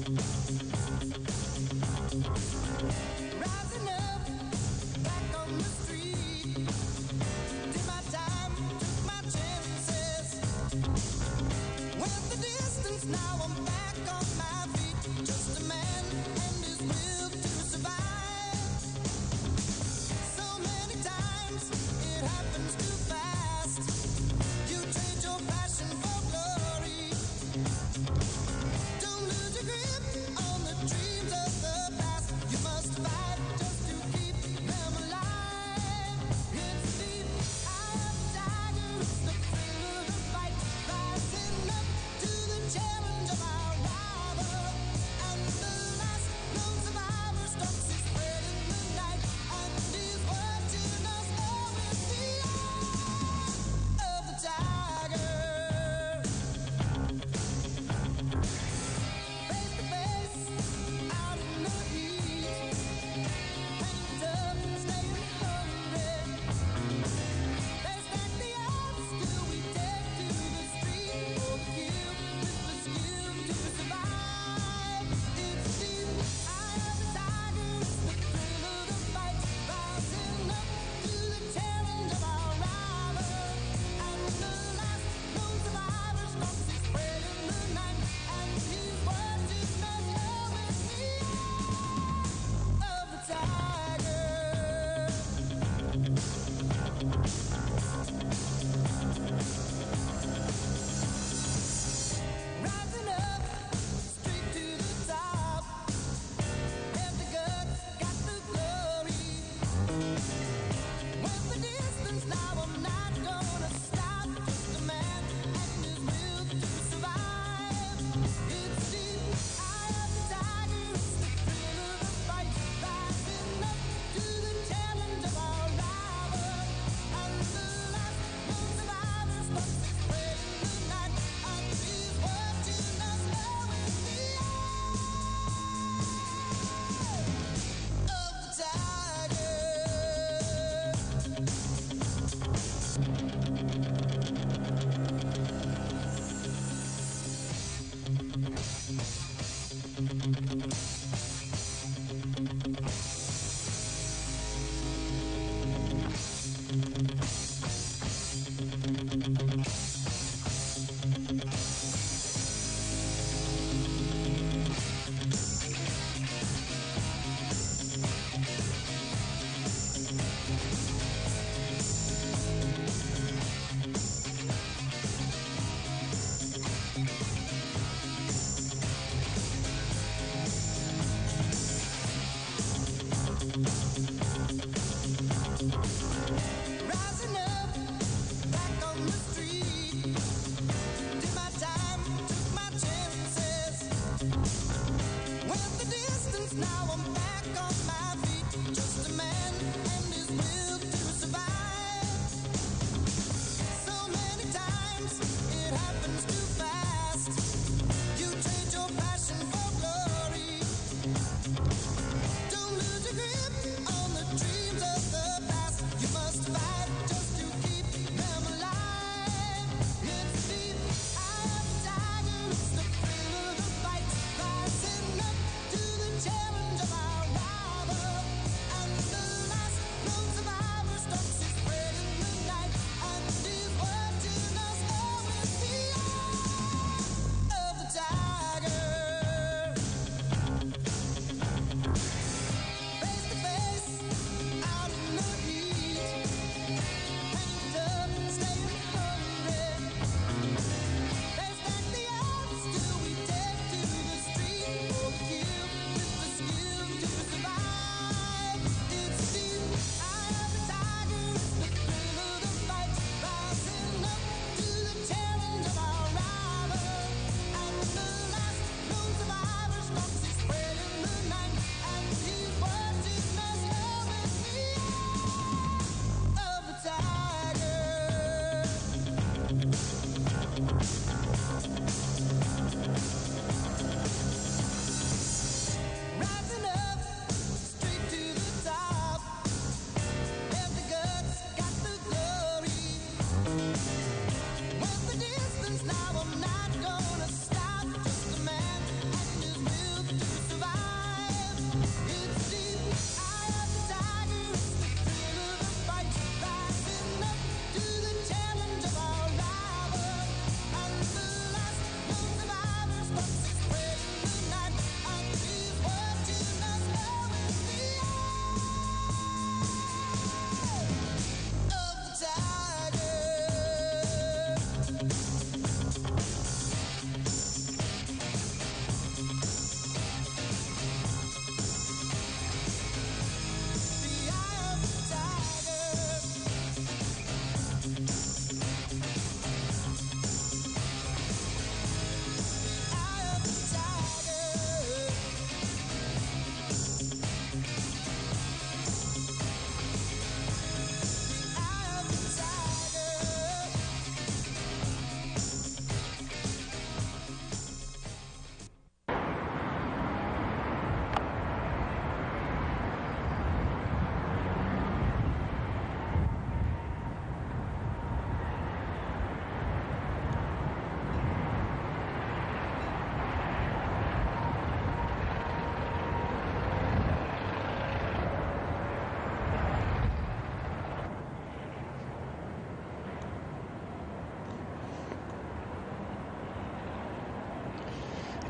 Rising up, back on the street. Did my time, took my chances. Went the distance, now I'm back on my feet. Just a man and his will to survive. So many times it happens too fast. You trade your passion for glory. Don't lose your grip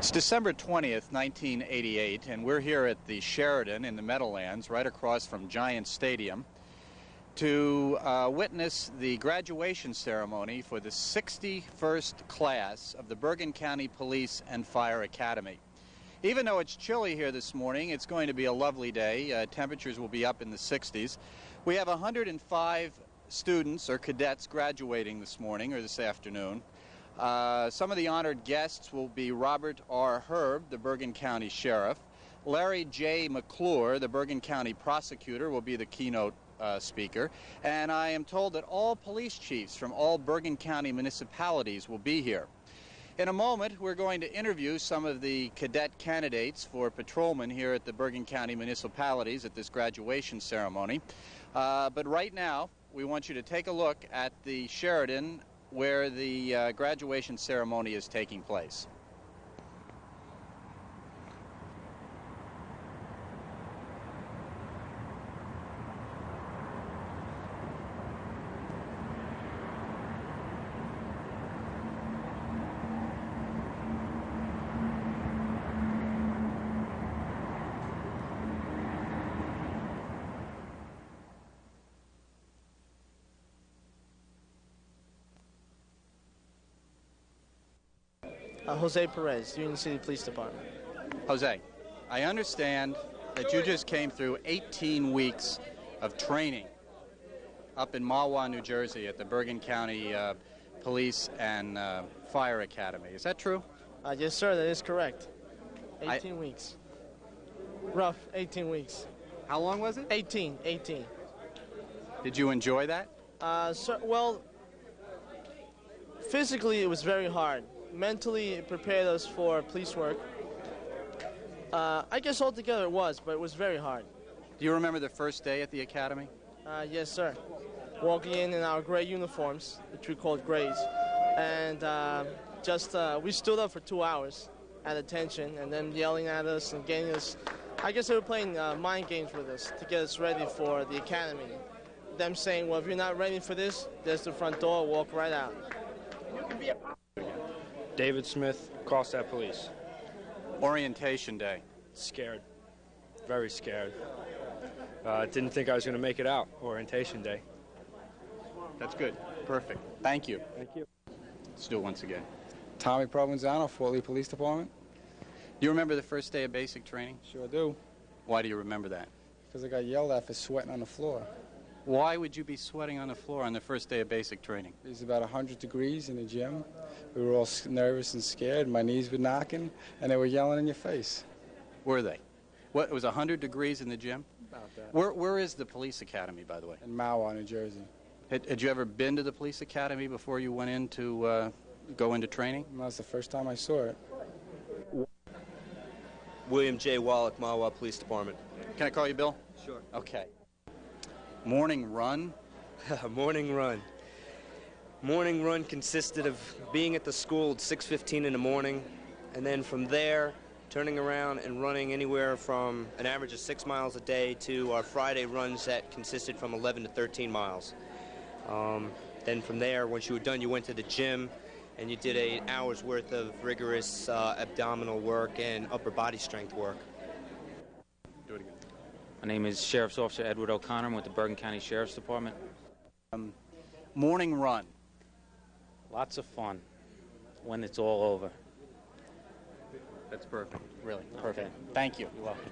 It's December 20th, 1988, and we're here at the Sheraton in the Meadowlands, right across from Giant Stadium, to witness the graduation ceremony for the 61st class of the Bergen County Police and Fire Academy. Even though it's chilly here this morning, it's going to be a lovely day. Temperatures will be up in the 60s. We have 105 students or cadets graduating this morning or this afternoon. Some of the honored guests will be Robert R. Herb, the Bergen County Sheriff. Larry J. McClure, the Bergen County Prosecutor, will be the keynote speaker. And I am told that all police chiefs from all Bergen County municipalities will be here. In a moment, we're going to interview some of the cadet candidates for patrolmen here at the Bergen County municipalities at this graduation ceremony. But right now, we want you to take a look at the Sheraton where the graduation ceremony is taking place. Jose Perez, Union City Police Department. Jose, I understand that you just came through 18 weeks of training up in Mahwah, New Jersey at the Bergen County Police and Fire Academy. Is that true? Yes, sir, that is correct. 18 weeks. Rough 18 weeks. How long was it? 18. Did you enjoy that? Sir, well, physically it was very hard. Mentally, it prepared us for police work. I guess altogether it was, but it was very hard. Do you remember the first day at the academy? Yes, sir. Walking in our gray uniforms, which we called grays, and we stood up for 2 hours at attention, and them yelling at us and getting us. I guess they were playing mind games with us to get us ready for the academy. Them saying, well, if you're not ready for this, there's the front door, walk right out. David Smith, Carlstadt Police. Orientation day. Scared. Very scared. Didn't think I was going to make it out. Orientation day. That's good. Perfect. Thank you. Thank you. Let's do it once again. Tommy Provenzano, Fort Lee Police Department. Do you remember the first day of basic training? Sure do. Why do you remember that? Because I got yelled at for sweating on the floor. Why would you be sweating on the floor on the first day of basic training? It was about 100 degrees in the gym. We were all nervous and scared. My knees were knocking, and they were yelling in your face. Were they? What, it was 100 degrees in the gym? About that. Where is the police academy, by the way? In Mahwah, New Jersey. Had you ever been to the police academy before you went in to go into training? That was the first time I saw it. William J. Wallach, Mahwah Police Department. Can I call you Bill? Sure. Okay. Morning run? Morning run. Morning run consisted of being at the school at 6:15 in the morning, and then from there turning around and running anywhere from an average of 6 miles a day to our Friday runs that consisted from 11 to 13 miles. Then from there, once you were done, you went to the gym and you did 8 hours worth of rigorous abdominal work and upper body strength work. Do it again. My name is Sheriff's Officer Edward O'Connor. I'm with the Bergen County Sheriff's Department. Morning run. Lots of fun when it's all over. That's perfect. Really. Perfect. Okay. Thank you. You're welcome.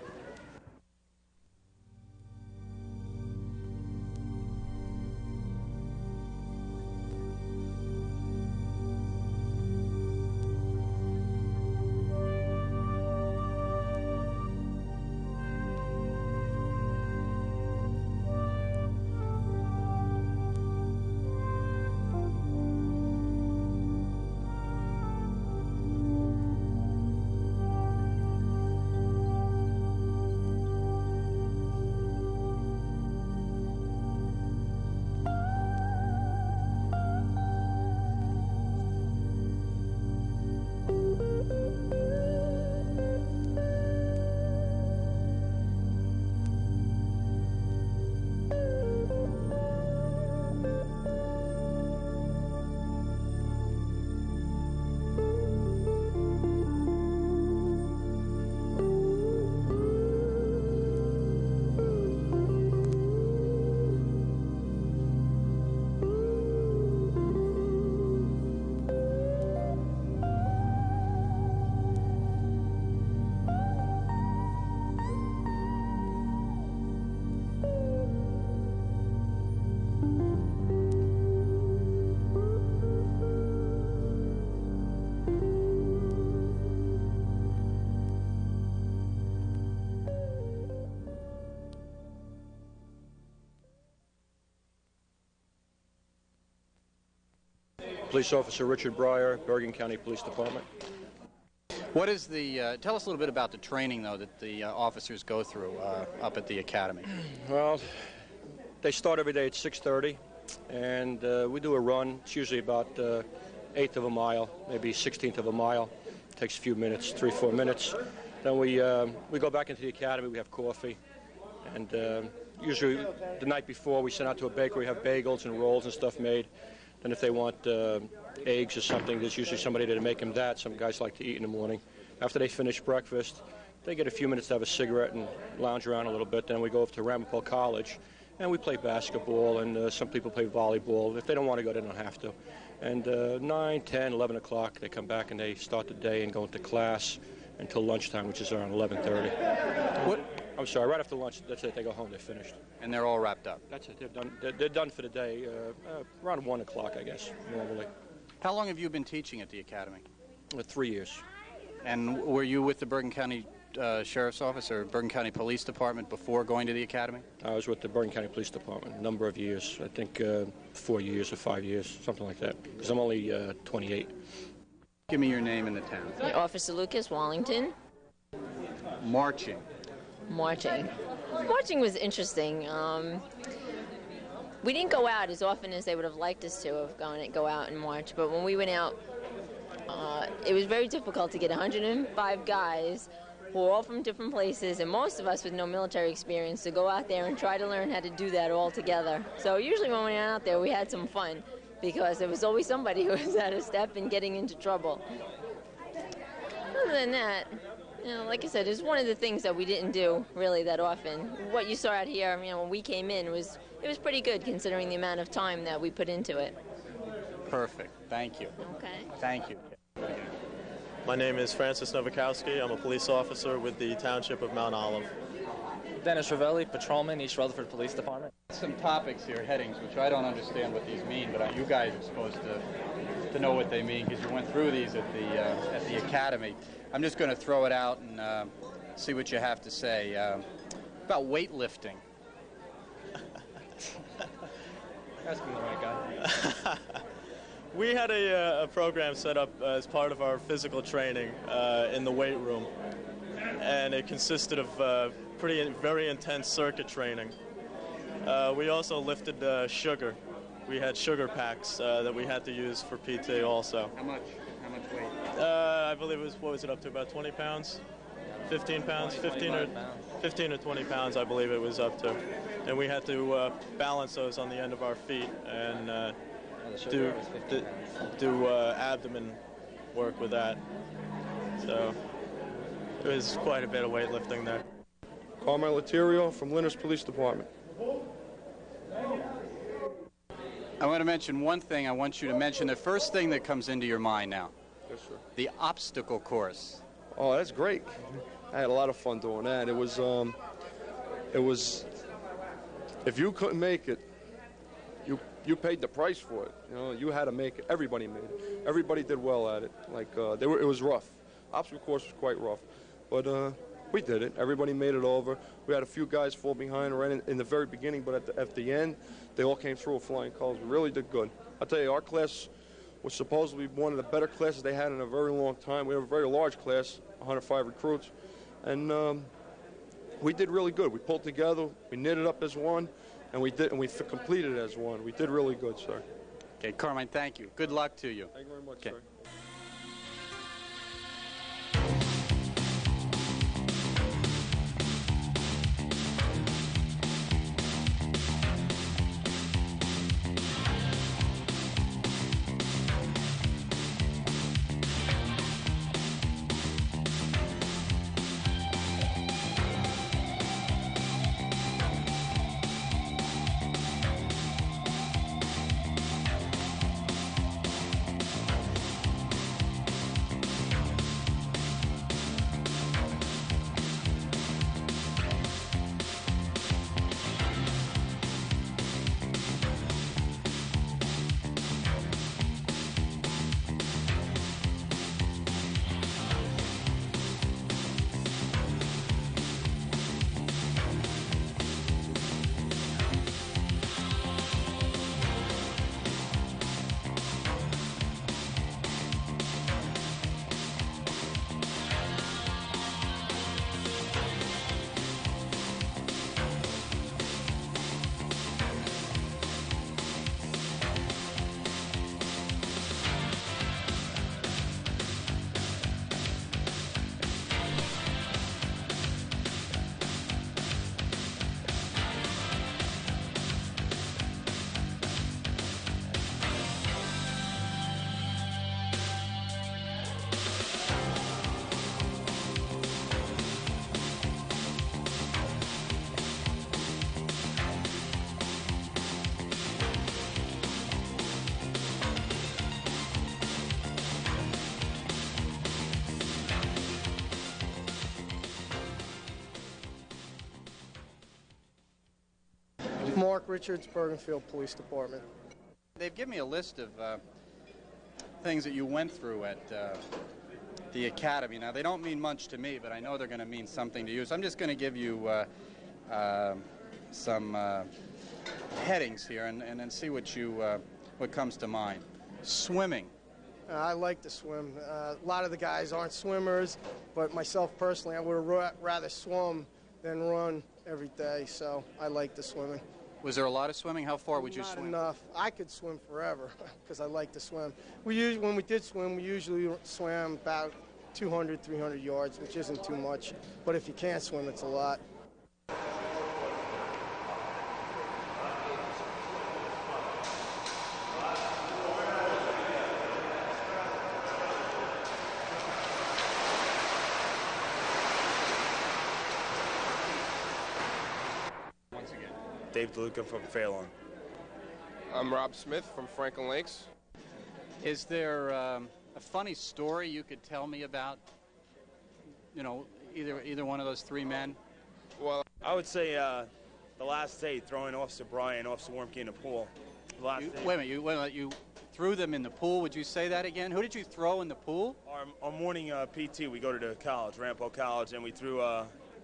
Police Officer Richard Breyer, Bergen County Police Department. What is the, tell us a little bit about the training, though, that the officers go through up at the academy. Well, they start every day at 6:30, and we do a run. It's usually about 1/8 of a mile, maybe 1/16 of a mile. It takes a few minutes, 3-4 minutes. Then we go back into the academy. We have coffee, and usually the night before we send out to a bakery. We have bagels and rolls and stuff made. Then if they want eggs or something, there's usually somebody there to make them that. Some guys like to eat in the morning. After they finish breakfast, they get a few minutes to have a cigarette and lounge around a little bit. Then we go over to Ramapo College, and we play basketball, and some people play volleyball. If they don't want to go, they don't have to. And 9, 10, 11 o'clock, they come back and they start the day and go into class until lunchtime, which is around 11:30. What? I'm sorry, right after lunch, that's it. They go home, they're finished. And they're all wrapped up? That's it. They're done. They're done for the day around 1 o'clock, I guess, normally. How long have you been teaching at the academy? 3 years. And were you with the Bergen County Sheriff's Office or Bergen County Police Department before going to the academy? I was with the Bergen County Police Department a number of years. I think 4 years or 5 years, something like that, because I'm only 28. Give me your name and the town. Officer Lucas, Wallington. Marching. Marching was interesting. We didn't go out as often as they would have liked us to have go out and march, but when we went out, it was very difficult to get 105 guys who are all from different places, and most of us with no military experience, to go out there and try to learn how to do that all together. So usually when we went out there, we had some fun, because there was always somebody who was out of step and getting into trouble. Other than that, you know, like I said, it's one of the things that we didn't do really that often. What you saw out here, you know, when we came in, it was pretty good considering the amount of time that we put into it. Perfect. Thank you. Okay. Thank you. My name is Francis Novakowski. I'm a police officer with the Township of Mount Olive. Dennis Ravelli, patrolman, East Rutherford Police Department. Some topics here, headings, which I don't understand what these mean, but you guys are supposed to know what they mean because you went through these at the academy. I'm just going to throw it out and see what you have to say about weightlifting. Asking the right guy. We had a program set up as part of our physical training in the weight room, and it consisted of very intense circuit training. We also lifted sugar. We had sugar packs that we had to use for PT also. How much weight? I believe it was, what was it up to, about 20 pounds? 15 pounds? 15 or 20 pounds, I believe it was up to. And we had to balance those on the end of our feet and do abdomen work with that. So it was quite a bit of weightlifting there. Carmel Laterio from Linders Police Department. I want to mention one thing. I want you to mention the first thing that comes into your mind now. Yes, sir. The obstacle course. Oh, that's great. I had a lot of fun doing that. It was, if you couldn't make it, you paid the price for it. You know, you had to make it. Everybody made it. Everybody did well at it. Like it was rough. Obstacle course was quite rough, but we did it. Everybody made it over. We had a few guys fall behind right in the very beginning, but at the end, they all came through with flying colors. We really did good. I'll tell you, our class was supposedly one of the better classes they had in a very long time. We have a very large class, 105 recruits, and we did really good. We pulled together, we knitted up as one, and we completed it as one. We did really good, sir. Okay, Carmine, thank you. Good luck to you. Thank you very much, okay. sir. Mark Richards, Bergen Police Department. They've given me a list of things that you went through at the academy. Now, they don't mean much to me, but I know they're going to mean something to you. So I'm just going to give you some headings here and then see what comes to mind. Swimming. I like to swim. A lot of the guys aren't swimmers, but myself personally, I would rather swim than run every day, so I like the swimming. Was there a lot of swimming? How far would you swim? Not enough. I could swim forever because I like to swim. When we did swim, we usually swam about 200, 300 yards, which isn't too much. But if you can't swim, it's a lot. Dave DeLuca from Fairlawn. I'm Rob Smith from Franklin Lakes. Is there a funny story you could tell me about, either one of those three men? Well, I would say the last day throwing Officer Bryan, Officer Wormke in the pool. Wait a minute, you threw them in the pool. Would you say that again? Who did you throw in the pool? Our morning PT, we go to the college, Rampo College, and we threw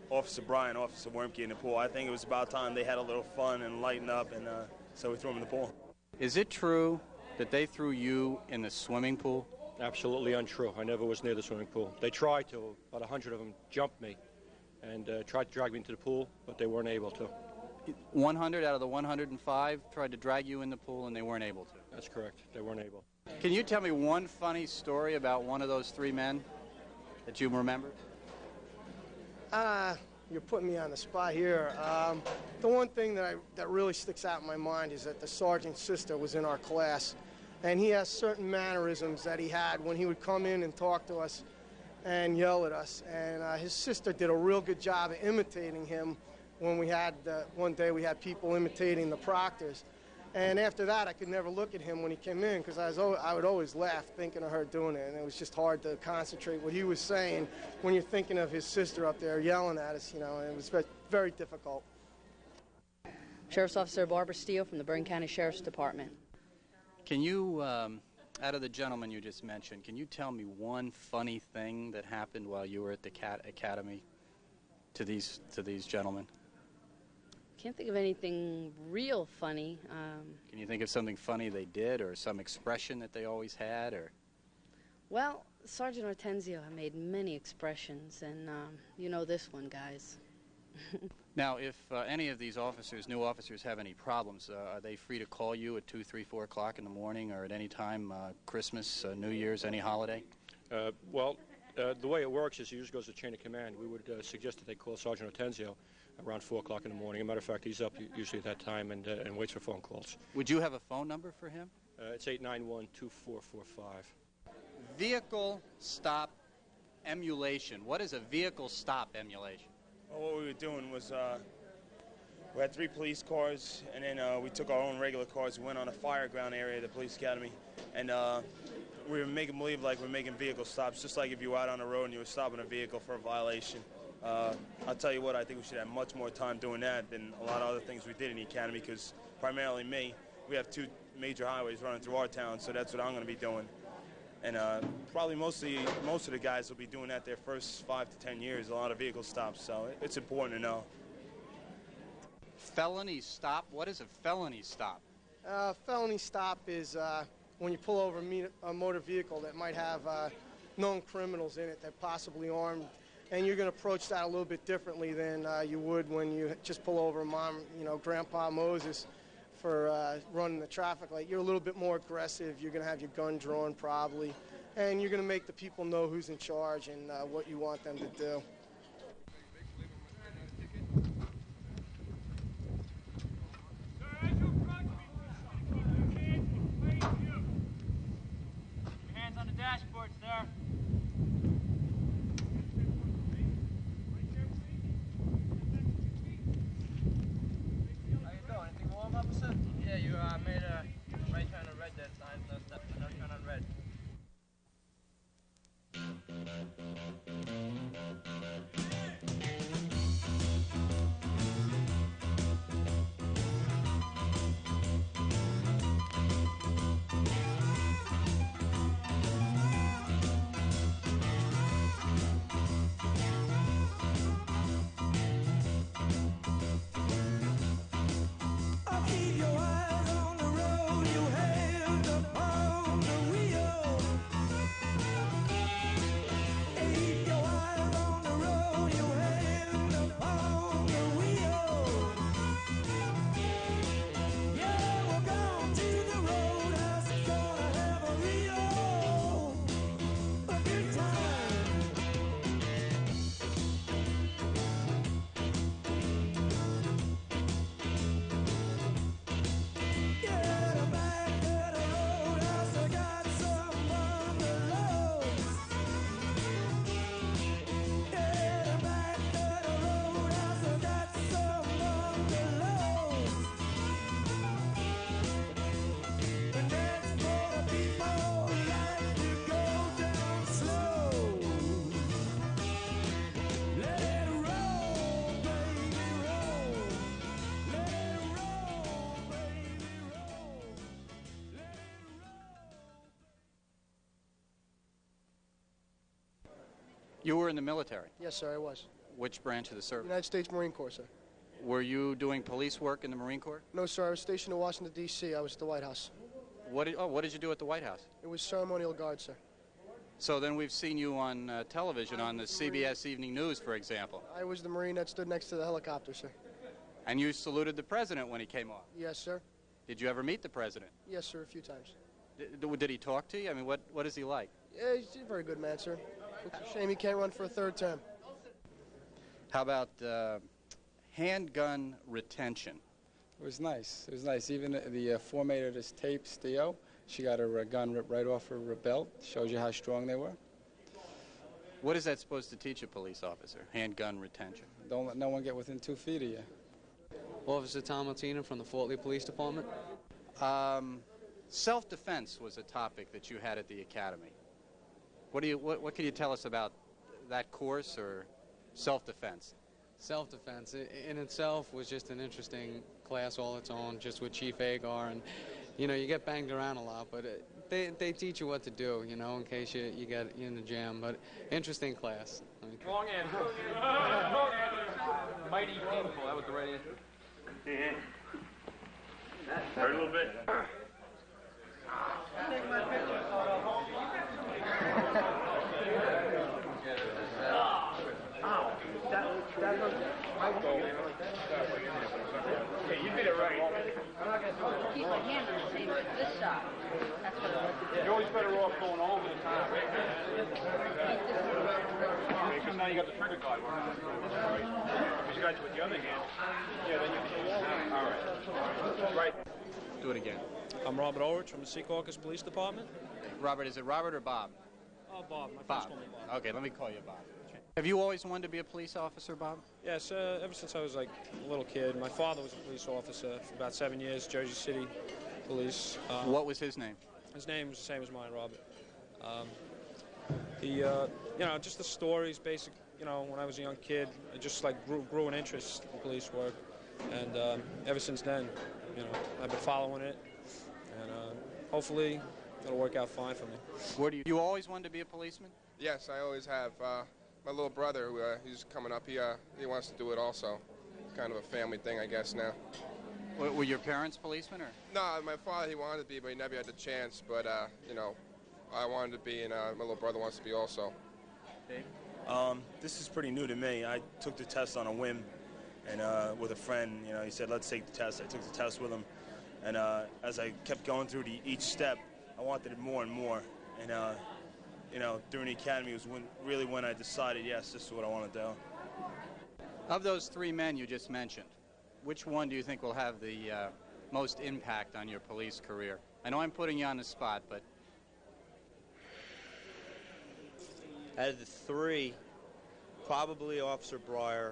Officer Bryan, Officer Wormke in the pool. I think it was about time they had a little fun and lighten up, and so we threw them in the pool. Is it true that they threw you in the swimming pool? Absolutely untrue. I never was near the swimming pool. They tried to. About 100 of them jumped me and tried to drag me into the pool, but they weren't able to. 100 out of the 105 tried to drag you in the pool, and they weren't able to? That's correct. They weren't able. Can you tell me one funny story about one of those three men that you remember? You're putting me on the spot here. The one thing that really sticks out in my mind is that the sergeant's sister was in our class, and he has certain mannerisms that he had when he would come in and talk to us and yell at us. And his sister did a real good job of imitating him when we had, one day we had people imitating the proctors. And after that, I could never look at him when he came in because I would always laugh thinking of her doing it, and it was just hard to concentrate what he was saying when you're thinking of his sister up there yelling at us, and it was very, very difficult. Sheriff's Officer Barbara Steele from the Bergen County Sheriff's Department. Can you, out of the gentleman you just mentioned, can you tell me one funny thing that happened while you were at the academy to these gentlemen? Can't think of anything real funny. Can you think of something funny they did, or some expression that they always had, or? Well, Sergeant Ortenzio made many expressions, and you know this one, guys. Now, if any of these new officers, have any problems, are they free to call you at 2, 3, 4 o'clock in the morning, or at any time, Christmas, New Year's, any holiday? Well, the way it works is it usually goes to chain of command. We would suggest that they call Sergeant Ortenzio around 4 o'clock in the morning. As a matter of fact, he's up usually at that time and waits for phone calls. Would you have a phone number for him? It's 891-2445. Vehicle stop emulation. What is a vehicle stop emulation? Well, what we were doing was we had 3 police cars, and then we took our own regular cars. We went on a fireground area at the police academy, and we were making believe like we're making vehicle stops, just like if you were out on the road and you were stopping a vehicle for a violation. I'll tell you what, I think we should have much more time doing that than a lot of other things we did in the academy, because primarily we have 2 major highways running through our town, so that's what I'm going to be doing. And probably most of the guys will be doing that their first 5 to 10 years, a lot of vehicle stops, so it's important to know. Felony stop? What is a felony stop? Felony stop is when you pull over a motor vehicle that might have known criminals in it that possibly armed, and you're going to approach that a little bit differently than you would when you just pull over Mom, Grandpa Moses for running the traffic light. You're a little bit more aggressive. You're going to have your gun drawn probably, and you're going to make the people know who's in charge and what you want them to do. Hands on the dashboard, sir. Yeah, you made a right turn on red that time, no turn on red. You were in the military. Yes, sir, I was. Which branch of the service? United States Marine Corps, sir. Were you doing police work in the Marine Corps? No, sir, I was stationed in Washington, D.C. I was at the White House. What did you do at the White House? It was ceremonial guard, sir. So then we've seen you on television on the CBS Evening News, for example. I was the Marine that stood next to the helicopter, sir. And you saluted the president when he came off? Yes, sir. Did you ever meet the president? Yes, sir, a few times. Did he talk to you? I mean, what is he like? Yeah, he's a very good man, sir. It's a shame he can't run for a third term. How about handgun retention? It was nice. It was nice. Even the formator of this tape, Theo, she got her gun ripped right off her belt. Shows you how strong they were. What is that supposed to teach a police officer? Handgun retention. Don't let no one get within 2 feet of you. Officer Tom Martina from the Fort Lee Police Department. Self-defense was a topic that you had at the academy. What can you tell us about that course or self-defense? Self-defense in itself was just an interesting class all its own, just with Chief Agar, and you know, you get banged around a lot, but they teach you what to do, you know, in case you get in the jam. But interesting class. Wrong answer. Mighty painful. That was the right answer. Hurt a little bit. Take my picture. Yeah, you did it right. I'm not going to keep my hand on the table. This shot. That's what it was. You're always better off going over the top. Because now you got the trigger guard working. Because you got you with the other hand. Yeah, then you can. All right. Right. Do it again. I'm Robert Ulrich from the Secaucus Police Department. Robert, is it Robert or Bob? Oh, Bob. My Bob. first call me Bob. Okay, let me call you Bob. Have you always wanted to be a police officer, Bob? Yes, ever since I was like a little kid. My father was a police officer for about 7 years, Jersey City Police. What was his name? His name was the same as mine, Robert. You know, just the stories, basic. You know, when I was a young kid, I just like grew an interest in police work, and ever since then, you know, I've been following it, and hopefully it'll work out fine for me. Where do you always wanted to be a policeman? Yes, I always have. My little brother, who he's coming up, he wants to do it also. It's kind of a family thing, I guess, now. Were your parents policemen, or? No, my father, he wanted to be, but he never had the chance. But, you know, I wanted to be, and my little brother wants to be also. Dave? This is pretty new to me. I took the test on a whim, and with a friend, you know, he said, let's take the test. I took the test with him, and as I kept going through each step, I wanted it more and more. And, you know, during the academy was really when I decided, yes, this is what I want to do. Of those 3 men you just mentioned, which one do you think will have the most impact on your police career? I know I'm putting you on the spot, but... Out of the 3, probably Officer Breyer,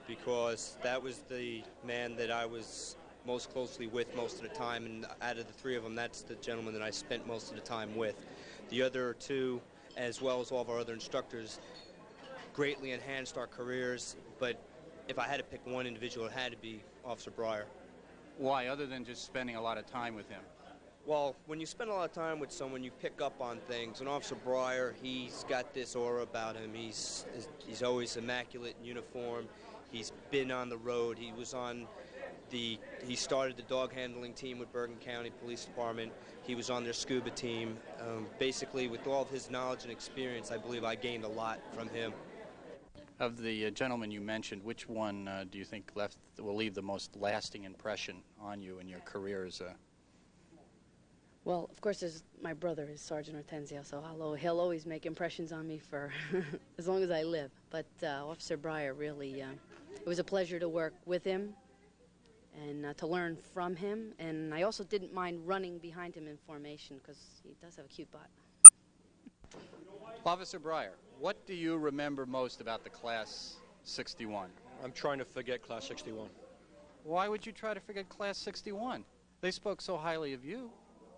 because that was the man that I was most closely with most of the time, and out of the 3 of them, that's the gentleman that I spent most of the time with. The other 2, as well as all of our other instructors, greatly enhanced our careers, but if I had to pick one individual, it had to be Officer Breyer. Why, other than just spending a lot of time with him? Well, when you spend a lot of time with someone, you pick up on things. And Officer Breyer, he's got this aura about him. He's always immaculate in uniform. He's been on the road. He started the dog handling team with Bergen County Police Department. He was on their scuba team. Basically, with all of his knowledge and experience, I believe I gained a lot from him. Of the gentlemen you mentioned, which one do you think will leave the most lasting impression on you in your career as a... Well, of course, there's my brother is Sergeant Hortensio, so he'll always make impressions on me for as long as I live. But Officer Breyer, really, it was a pleasure to work with him and to learn from him. And I also didn't mind running behind him in formation because he does have a cute butt. Officer Breyer, what do you remember most about the Class 61? I'm trying to forget Class 61. Why would you try to forget Class 61? They spoke so highly of you.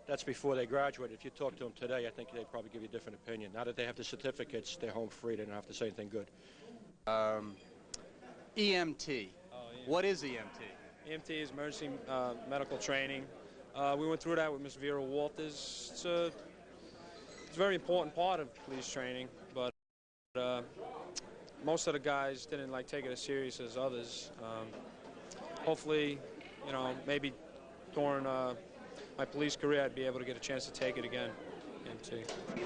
That's before they graduated. If you talk to them today, I think they'd probably give you a different opinion. Now that they have the certificates, they're home free. They don't have to say anything good. EMT. What is EMT? EMT is emergency medical training. We went through that with Ms. Vera Walters. It's a very important part of police training, but most of the guys didn't like take it as serious as others. Hopefully, you know, maybe during my police career, I'd be able to get a chance to take it again and see. He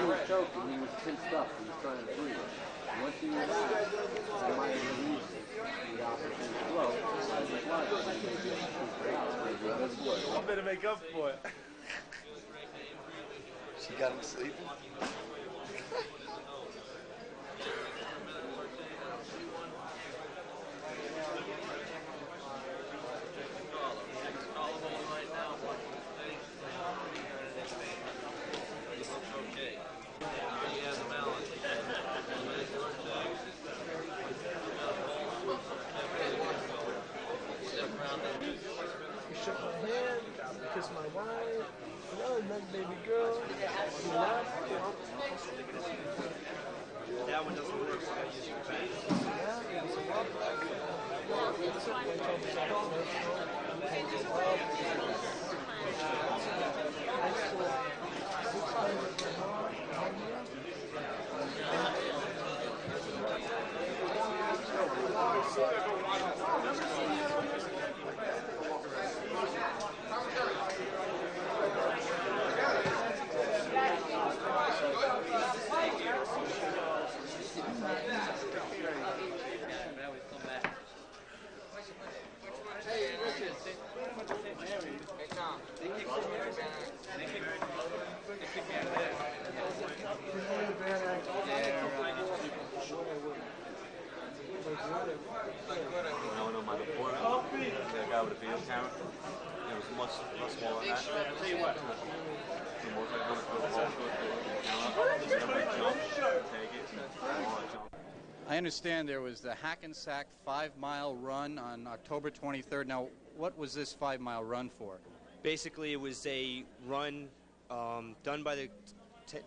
was choking, he was tensed up, he was trying to breathe. Once he relaxed, he might have released the opposite flow. I better make up for it. She got him sleeping? Shook my hand, kissed my wife, another baby girl. He left. That one doesn't work, so I use your back. The guy with the field camera. It was much smaller than that. I'll tell you what. I understand there was the Hackensack 5-mile run on October 23rd. Now, what was this 5-mile run for? Basically, it was a run done by the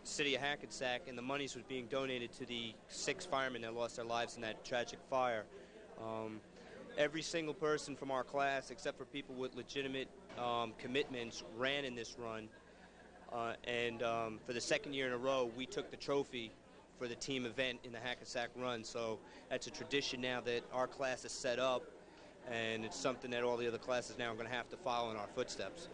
city of Hackensack, and the monies was being donated to the 6 firemen that lost their lives in that tragic fire. Every single person from our class, except for people with legitimate commitments, ran in this run. And for the 2nd year in a row, we took the trophy for the team event in the Hackensack run. So that's a tradition now that our class has set up, and it's something that all the other classes now are going to have to follow in our footsteps.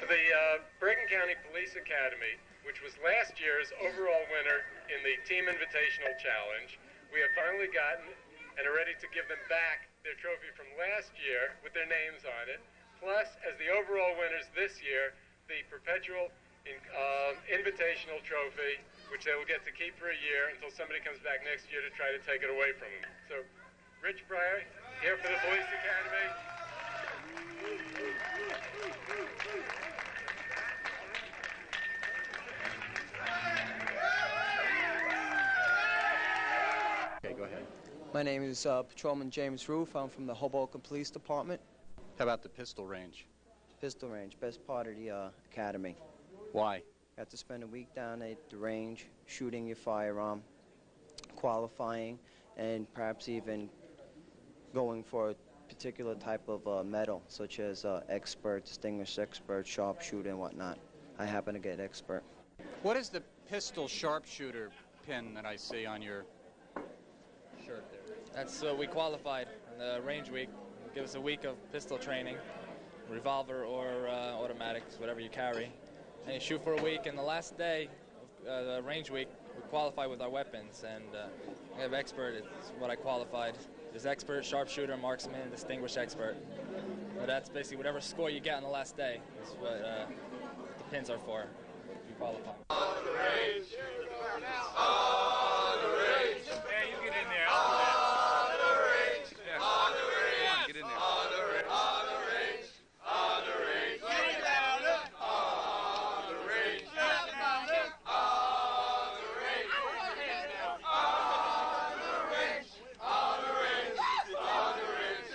The Bergen County Police Academy, which was last year's overall winner in the Team Invitational Challenge, we have finally gotten and are ready to give them back their trophy from last year with their names on it, plus as the overall winners this year, the perpetual invitational trophy, which they will get to keep for a year until somebody comes back next year to try to take it away from them. So, Rich Pryor, here for the Police Academy. My name is Patrolman James Roof. I'm from the Hoboken Police Department. How about the pistol range? Pistol range, best part of the academy. Why? Got to spend a week down at the range, shooting your firearm, qualifying, and perhaps even going for a particular type of medal, such as expert, distinguished expert, sharpshooter, and whatnot. I happen to get expert. What is the pistol sharpshooter pin that I see on your shirt there? That's we qualified in the range week. Give us a week of pistol training, revolver or automatics, whatever you carry. And you shoot for a week, and the last day of the range week, we qualify with our weapons. And I have expert, it's what I qualified. There's expert, sharpshooter, marksman, distinguished expert. But that's basically whatever score you get on the last day is what the pins are for. You qualify. On the range. On the range. Yeah, you get in there. I'll do that. On the range. Yeah. On the range. Get in there. On the range. On the range. On the range. Get it down. On the range. Get it down. On the range. On the range. On the range. On the range. On the range.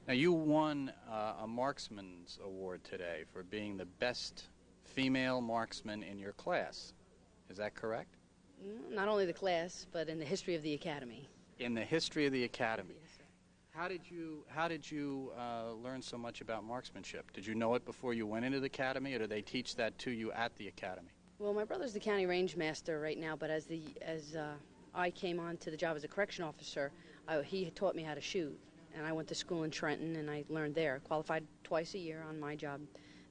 Now, you won a Marksman's Award today for being the best female marksman in your class. Is that correct? Not only the class, but in the history of the academy. In the history of the academy. Yes, sir. How did you learn so much about marksmanship? Did you know it before you went into the academy, or did they teach that to you at the academy? Well, my brother's the county range master right now, but as I came on to the job as a correction officer, he taught me how to shoot. And I went to school in Trenton, and I learned there. Qualified twice a year on my job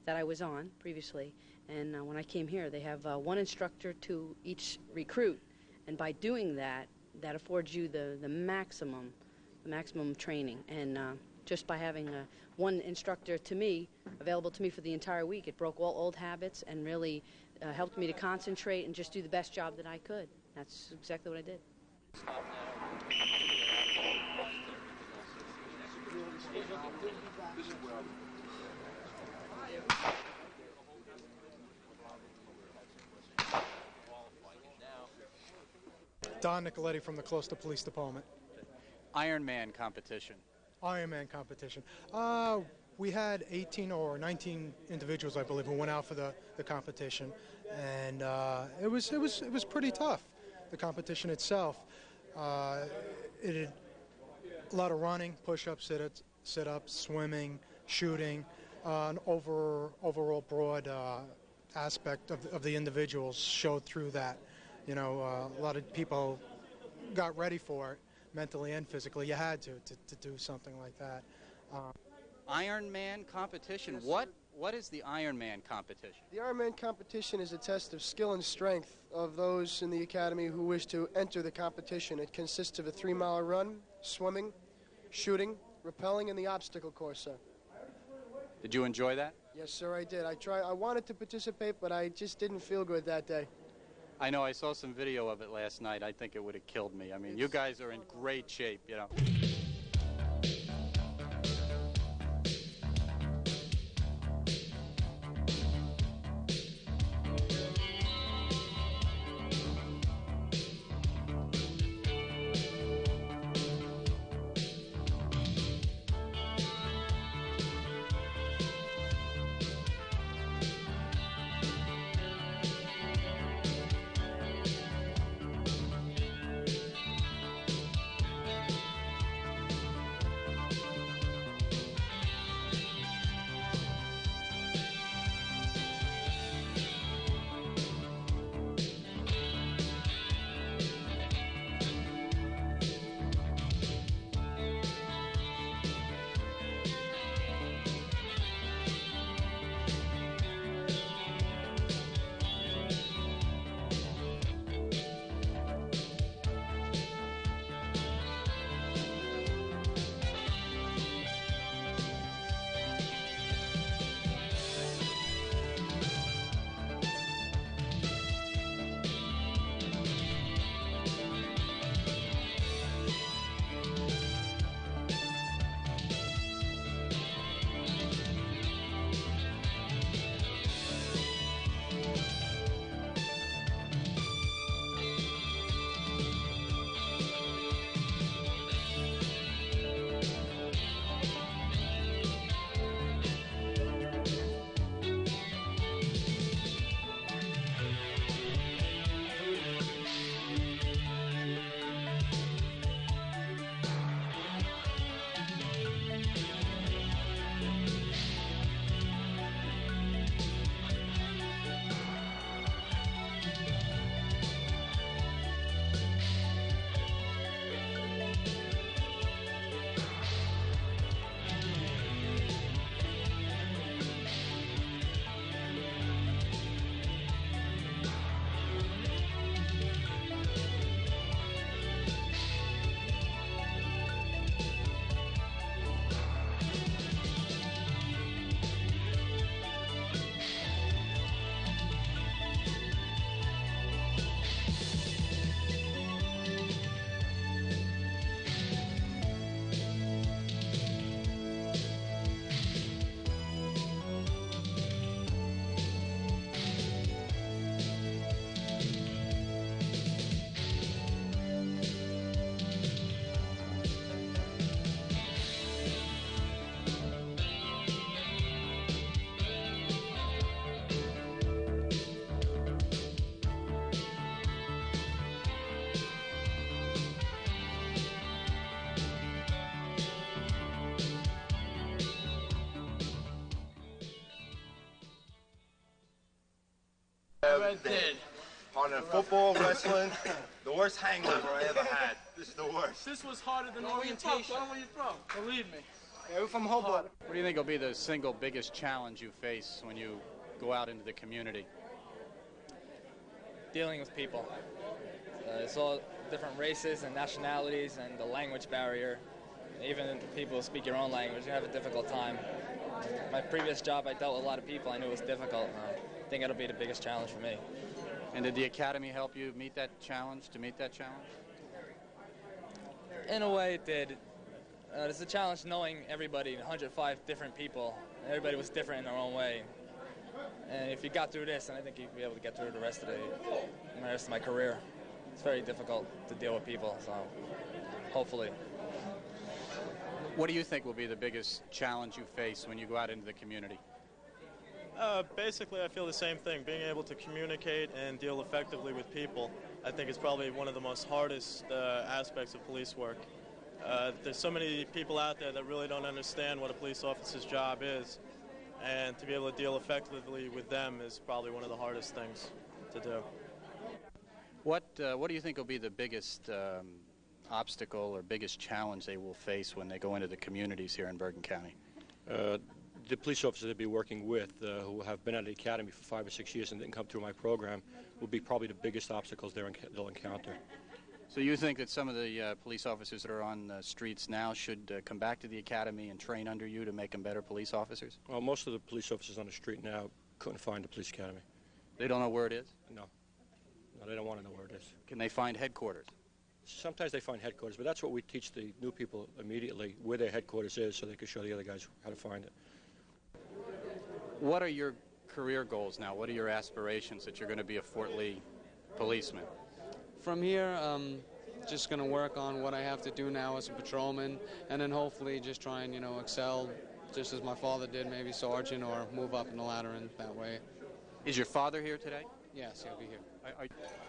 that I was on previously. And when I came here, they have one instructor to each recruit. And by doing that, that affords you the maximum training. And just by having one instructor to me, available to me for the entire week, it broke all old habits and really helped me to concentrate and just do the best job that I could. That's exactly what I did. Don Nicoletti from the Closter Police Department. Ironman competition. Ironman competition. We had 18 or 19 individuals, I believe, who went out for the competition, and it was pretty tough. The competition itself, it had a lot of running, push-ups, sit-ups, swimming, shooting, an overall broad aspect of the individuals showed through that. You know, a lot of people got ready for it, mentally and physically. You had to do something like that. Ironman competition. Yes, What is the Ironman competition? The Ironman competition is a test of skill and strength of those in the academy who wish to enter the competition. It consists of a 3-mile run, swimming, shooting, rappelling, and the obstacle course, sir. Did you enjoy that? Yes, sir, I did. I wanted to participate, but I just didn't feel good that day. I know. I saw some video of it last night. I think it would have killed me. I mean, you guys are in great shape, you know. ever did. Harder than football, wrestling, the worst hangover I ever had. This is the worst. This was harder than orientation. Where are you from? Believe me. Yeah, we're from Hobart. What do you think will be the single biggest challenge you face when you go out into the community? Dealing with people. It's all different races and nationalities and the language barrier. Even the people who speak your own language, you have a difficult time. My previous job, I dealt with a lot of people. I knew it was difficult. I think it'll be the biggest challenge for me. And did the academy help you meet that challenge, In a way, it did. It's a challenge knowing everybody, 105 different people. Everybody was different in their own way. And if you got through this, then I think you'd be able to get through the rest of my career. It's very difficult to deal with people, so hopefully. What do you think will be the biggest challenge you face when you go out into the community? Basically, I feel the same thing. Being able to communicate and deal effectively with people, I think is probably one of the most hardest aspects of police work. There's so many people out there that really don't understand what a police officer's job is, and to be able to deal effectively with them is probably one of the hardest things to do. What do you think will be the biggest obstacle or biggest challenge they will face when they go into the communities here in Bergen County? The police officers they'll be working with, who have been at the academy for 5 or 6 years and didn't come through my program, will be probably the biggest obstacles they'll encounter. So you think that some of the police officers that are on the streets now should come back to the academy and train under you to make them better police officers? Well, most of the police officers on the street now couldn't find the police academy. They don't know where it is? No, they don't want to know where it is. Can they find headquarters? Sometimes they find headquarters, but that's what we teach the new people immediately, where their headquarters is, so they can show the other guys how to find it. What are your career goals now? What are your aspirations that you're going to be a Fort Lee policeman? From here, just going to work on what I have to do now as a patrolman, and then hopefully just try and, excel just as my father did, maybe sergeant, or move up in the ladder in that way. Is your father here today? Yes, he'll be here.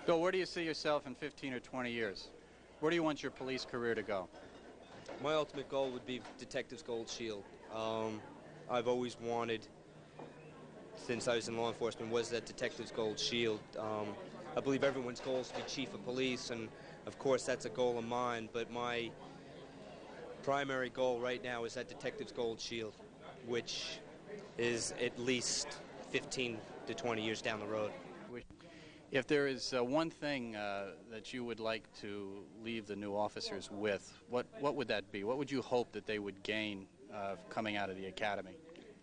Bill, where do you see yourself in 15 or 20 years? Where do you want your police career to go? My ultimate goal would be Detective's Gold Shield. I've always wanted, since I was in law enforcement, was that Detective's Gold Shield. I believe everyone's goal is to be chief of police, and of course that's a goal of mine, but my primary goal right now is that Detective's Gold Shield, which is at least 15 to 20 years down the road. If there is one thing that you would like to leave the new officers with, what would that be? What would you hope that they would gain coming out of the academy?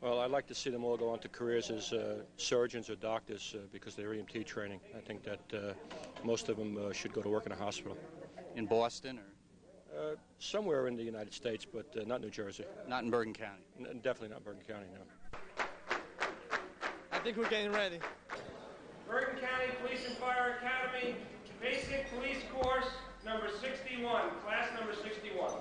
Well, I'd like to see them all go on to careers as surgeons or doctors because they're EMT training. I think that most of them should go to work in a hospital. In Boston or? Somewhere in the United States, but not New Jersey. Not in Bergen County? Definitely not Bergen County, no. I think we're getting ready. Bergen County Police and Fire Academy, Basic Police Course, number 61, class number 61.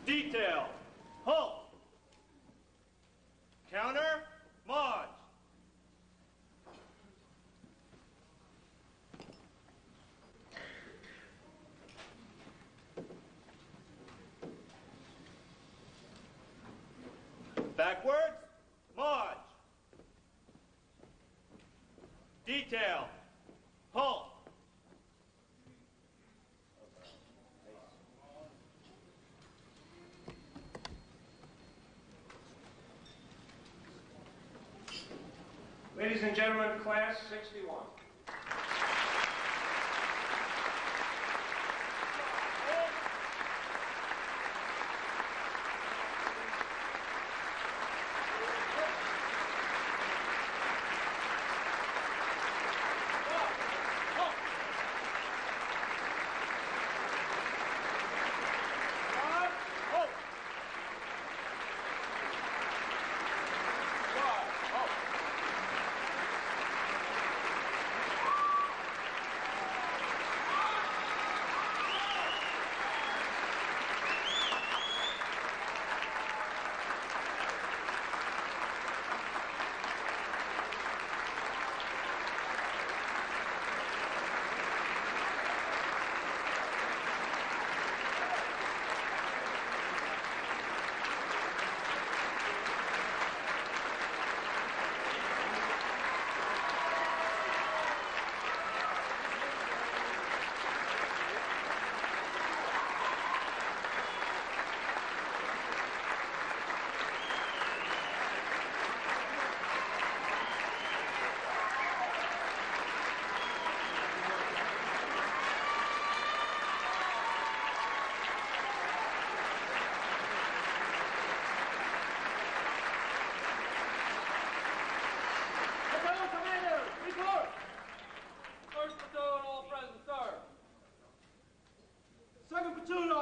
Detail, halt. Counter, march. Backwards, march. Detail, halt. Ladies and gentlemen, class 61.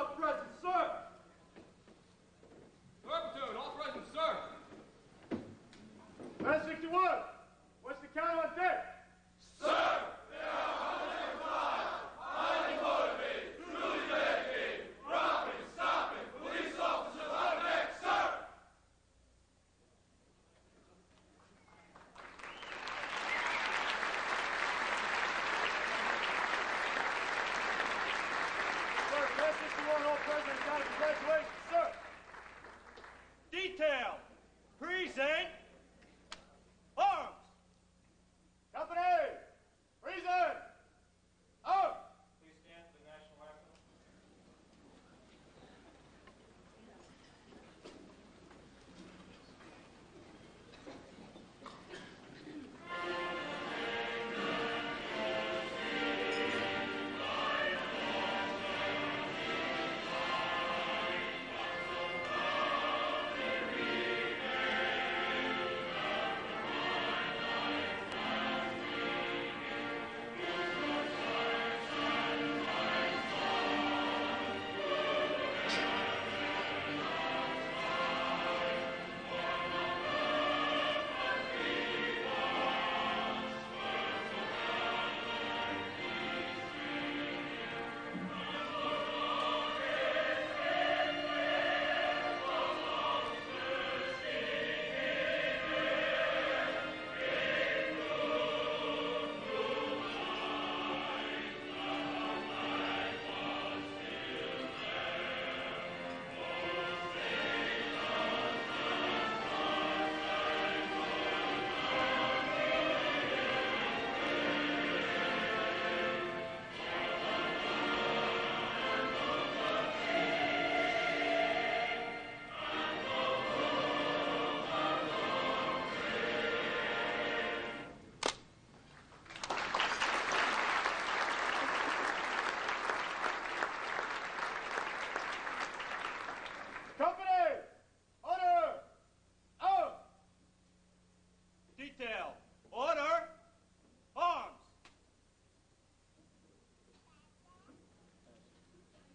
all present, sir. Platoon, all present, sir. Man 61, what's the count on deck? Sir, there are 105 highly motivated, truly dedicated, robbing, stopping police officers on deck, sir. Sir, Man 61, all present, got a congratulations, sir. Detail, present, arms. Company, present, arms. Please stand for the national anthem. Company, order, out. Detail, order, arms.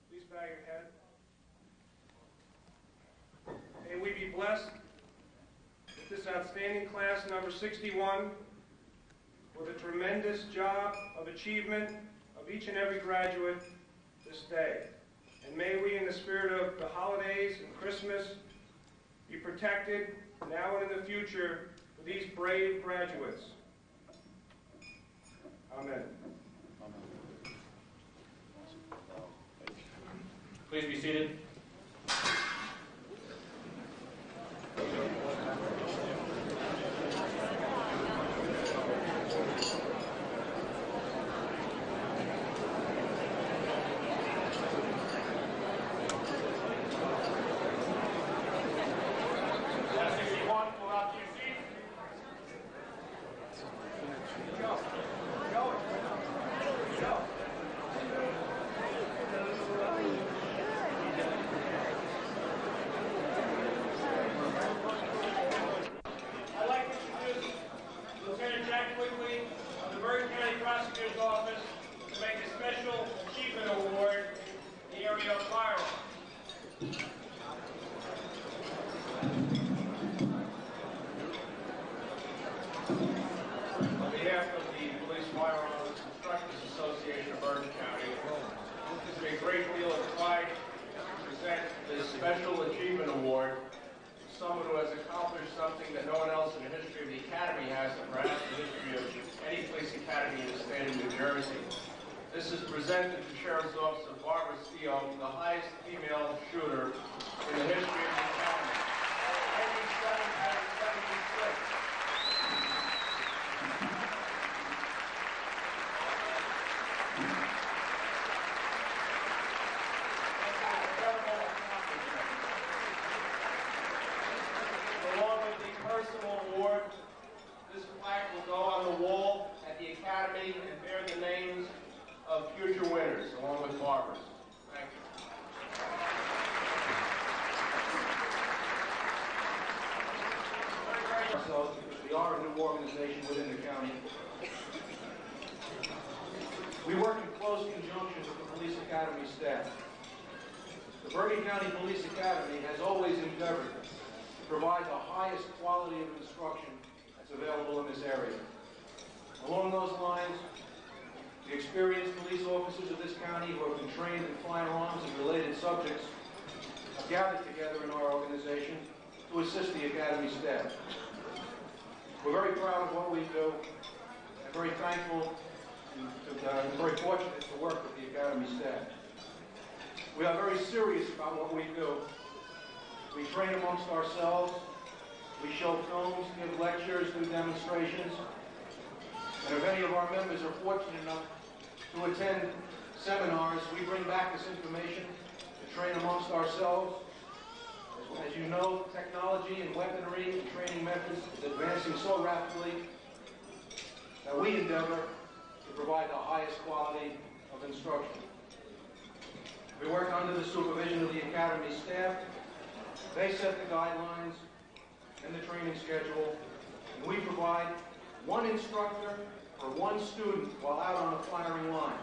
Please bow your head. May we be blessed with this outstanding class number 61 for the tremendous job of achievement of each and every graduate this day. And may we, in the spirit of the holidays and Christmas, be protected now and in the future for these brave graduates. Amen. Please be seated. Of the Bergen County Prosecutor's Office to make a special achievement award in the area of firearms. On behalf of the Police Firearms Instructors Association of Bergen County, it gives me a great deal of pride to present this special achievement award to someone who has accomplished something that no one else in the history of the Academy has, and perhaps the history of any police academy in the state of New Jersey. This is presented to Sheriff's Officer Barbara Steele, the highest female shooter in the history of the Academy. Only 7 out of 76. Along with the personal award, this plaque will go on the wall at the Academy and bear the names of future winners, along with Barbara's. Thank you. So we are a new organization within the county. We work in close conjunction with the Police Academy staff. The Bergen County Police Academy has always endeavored to provide the highest quality of instruction that's available in this area. Along those lines, the experienced police officers of this county who have been trained in firearms and related subjects have gathered together in our organization to assist the Academy staff. We're very proud of what we do and very thankful and very fortunate to work with the Academy staff. We are very serious about what we do. We train amongst ourselves, we show films, give lectures, do demonstrations, and if any of our members are fortunate enough to attend seminars, we bring back this information to train amongst ourselves. As you know, technology and weaponry and training methods is advancing so rapidly that we endeavor to provide the highest quality of instruction. We work under the supervision of the Academy staff. They set the guidelines and the training schedule, and we provide one instructor for one student while out on the firing line.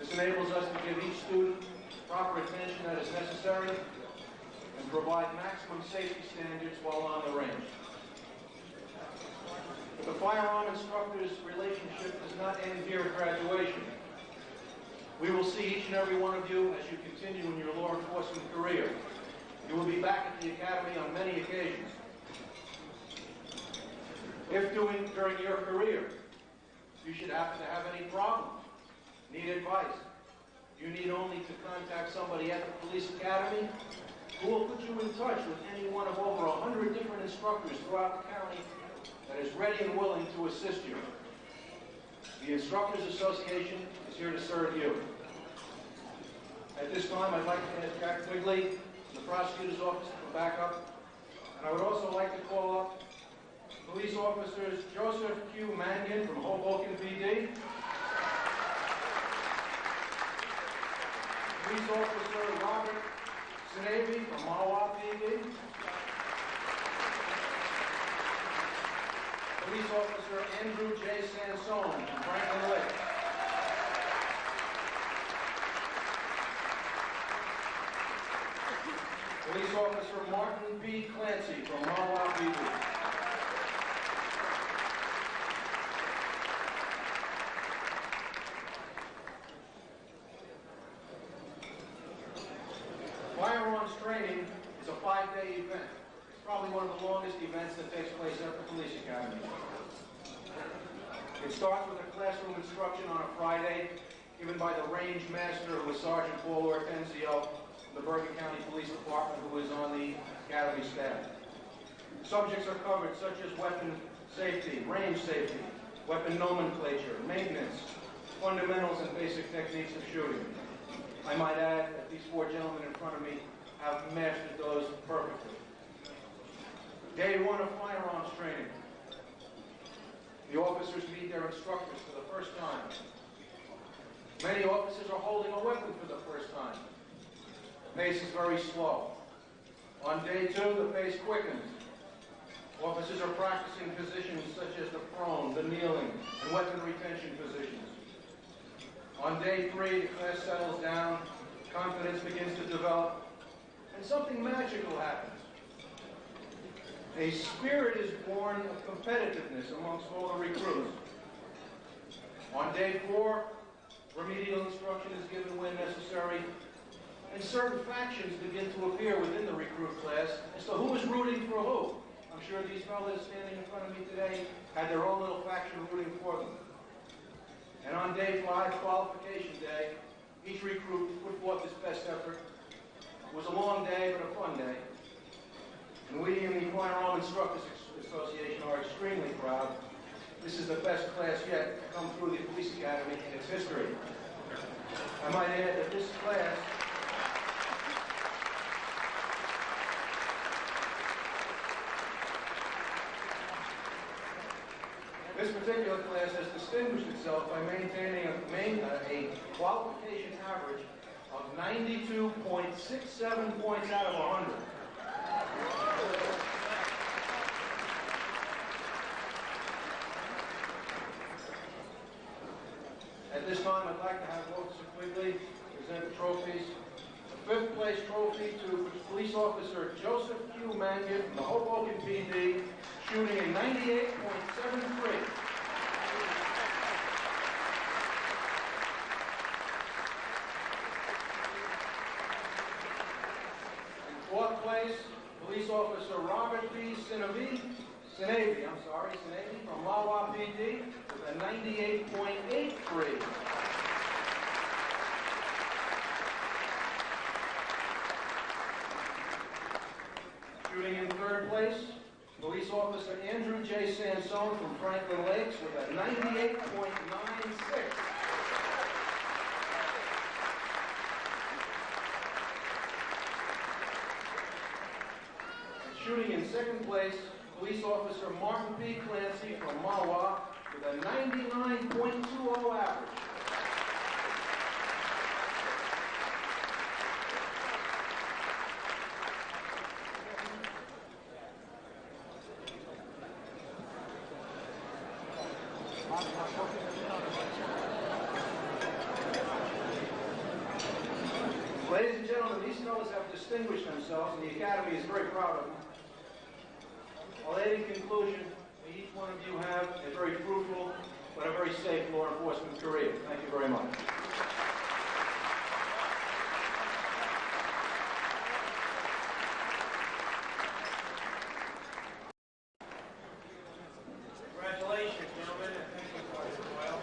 This enables us to give each student proper attention that is necessary and provide maximum safety standards while on the range. But the firearm instructor's relationship does not end here at graduation. We will see each and every one of you as you continue in your law enforcement career. You will be back at the Academy on many occasions. If during your career you should happen to have any problems, need advice, you need only to contact somebody at the Police Academy who will put you in touch with any one of over 100 different instructors throughout the county that is ready and willing to assist you. The Instructors Association is here to serve you. At this time, I'd like to ask Jack Quigley, the prosecutor's office, to come back up. And I would also like to call up police officers Joseph Q. Mangan from Hoboken PD, police officer Robert Snaby from Mawa PD, police officer Andrew J. Sansone from Franklin Lake, police officer Martin B. Clancy from Mawa PD, firearms training is a 5-day event. It's probably one of the longest events that takes place at the Police Academy. It starts with a classroom instruction on a Friday given by the range master, who is Sergeant Paul Ortenzio from the Bergen County Police Department, who is on the Academy staff. Subjects are covered such as weapon safety, range safety, weapon nomenclature, maintenance, fundamentals and basic techniques of shooting. I might add that these four gentlemen in front of me have mastered those perfectly. Day one of firearms training. The officers meet their instructors for the first time. Many officers are holding a weapon for the first time. The pace is very slow. On day two, the pace quickens. Officers are practicing positions such as the prone, the kneeling, and weapon retention positions. On day three, the class settles down, confidence begins to develop, and something magical happens. A spirit is born of competitiveness amongst all the recruits. On day four, remedial instruction is given when necessary, and certain factions begin to appear within the recruit class as to who is rooting for who. I'm sure these fellows standing in front of me today had their own little faction rooting for them. And on day 5, qualification day, each recruit put forth his best effort. It was a long day, but a fun day. And we in the Firearm Instructors Association are extremely proud. This is the best class yet to come through the Police Academy in its history. I might add that this class This particular class has distinguished itself by maintaining a qualification average of 92.67 points out of 100. At this time, I'd like to have Officer Quigley present the trophies. The 5th place place trophy to Police Officer Joseph Q. Mangan from the Hoboken PD, shooting a 98.73. Fourth place, Police Officer Robert B. Sinavi from Mawa PD with a 98.83. Shooting in third place, Police Officer Andrew J. Sansone from Franklin Lakes with a 98.96. Shooting in second place, Police Officer Martin P. Clancy from Mawa with a 99.20 average. Ladies and gentlemen, these fellows have distinguished themselves, and the Academy is very proud of them. Well, in conclusion, may each one of you have a very fruitful but a very safe law enforcement career. Thank you very much. Congratulations, gentlemen, and thank you for as well.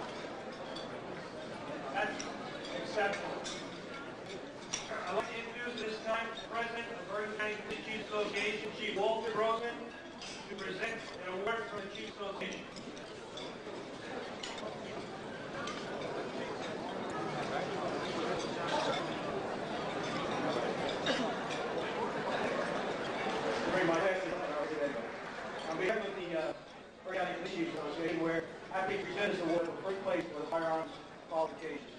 That's exceptional. I'd like to introduce this time the President of Bergen County Police Chiefs Association, Chief Walter Grossman, to present an award from the Chiefs Association. On behalf of the Bergen County Police Chiefs Association, we're happy to present this award for first place for the firearms qualifications.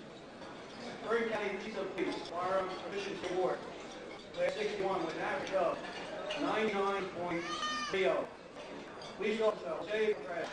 Bergen County Chiefs of Police Firearms Proficiency Award, Class 61 with an average of 99.30. Police Officer Jose Perez.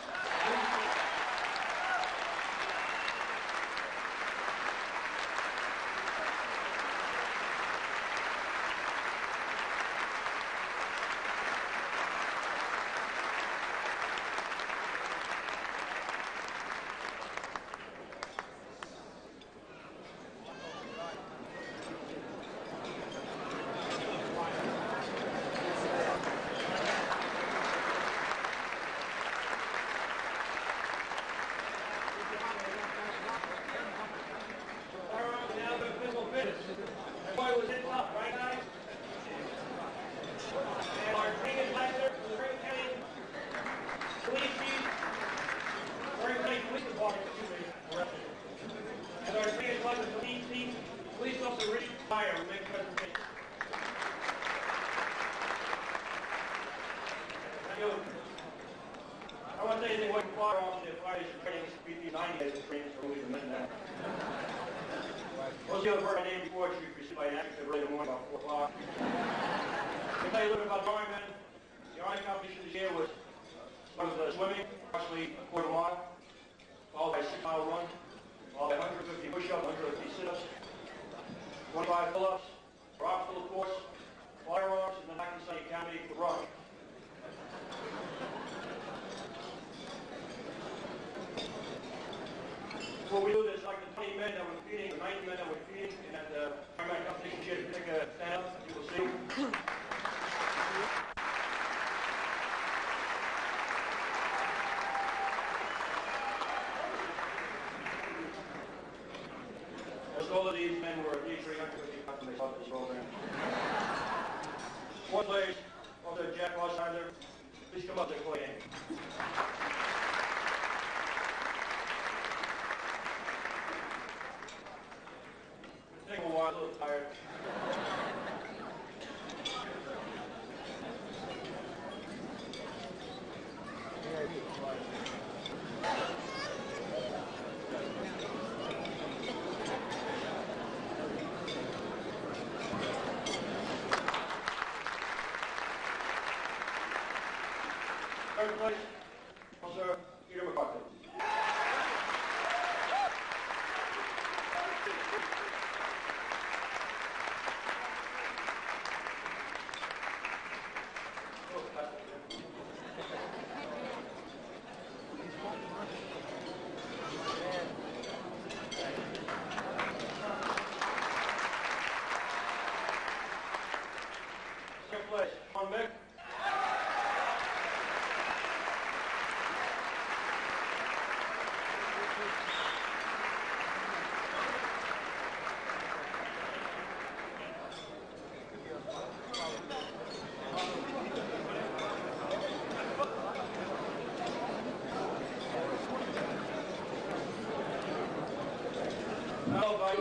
I want to say anything what firearms and fire station training is PT 90 days of training for moving them now. Most of you have heard my name before, it should be received by an accident early in the morning about 4 o'clock. Let me tell you a little bit about the Army men. The Army competition this year was swimming, approximately a quarter mile, followed by a 6-mile run, followed by 150 push-ups, 150 sit-ups, 25 pull-ups, obstacle course, firearms, and the Hackensack Academy for running. Before we do this, like the 20 men that were competing, the 90 men that were competing in that Ironman competition here, take a stand up, you will see. Most all of these men were at least 350 pounds when they started this program. Fourth place, Officer Jack Ossheimer. Please come up there, play in. Take a while, a little tired. Third place, Officer Peter McCarthy. Sean Mick. Now, by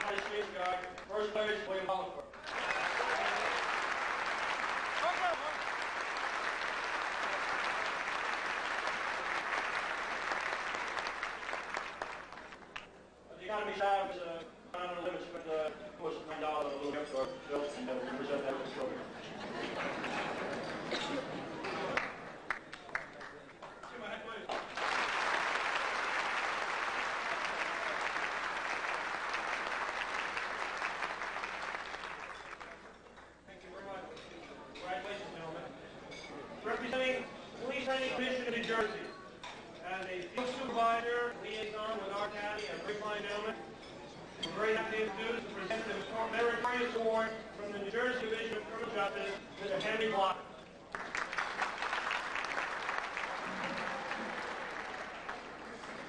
High State Guard, first base, William Oliver. You got to be shy with on the limits, but push $9 a little bit for Bill and present that with the trophy. Thank you very much. Congratulations, gentlemen. Representing Police Training Commission of New Jersey, as a field supervisor, liaison with our county, a very fine gentleman. We're very happy to introduce and present the Meritorious Award from the New Jersey Division of Criminal Justice, Mr. Henry Block.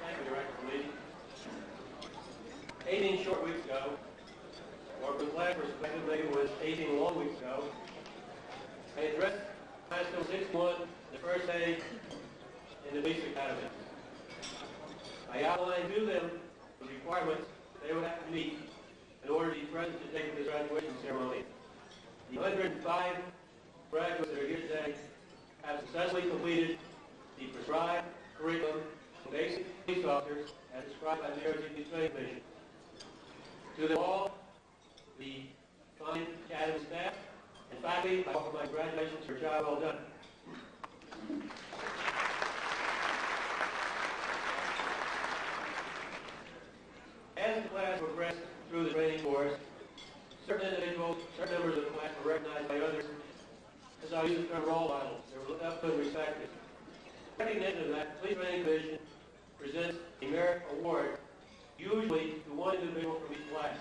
Thank you, Director Lee. 18 short weeks ago, or for class respectively was 18 long weeks ago, I addressed class number 61 the first day in the police academy. I outlined to them the requirements they would have to meet in order to be present to take this graduation ceremony. The 105 graduates that are here today have successfully completed the prescribed curriculum for basic police officers as described by the New Jersey Police Training Commission. To them all, the fine academy staff and faculty, I offer my congratulations for a job well done. As the class progressed through the training course, certain individuals, certain members of the class were recognized by others as I use the term role models. They were looked up to and respected. In recognition of that, the Police Training Commission presents a merit award, usually to one individual from each class.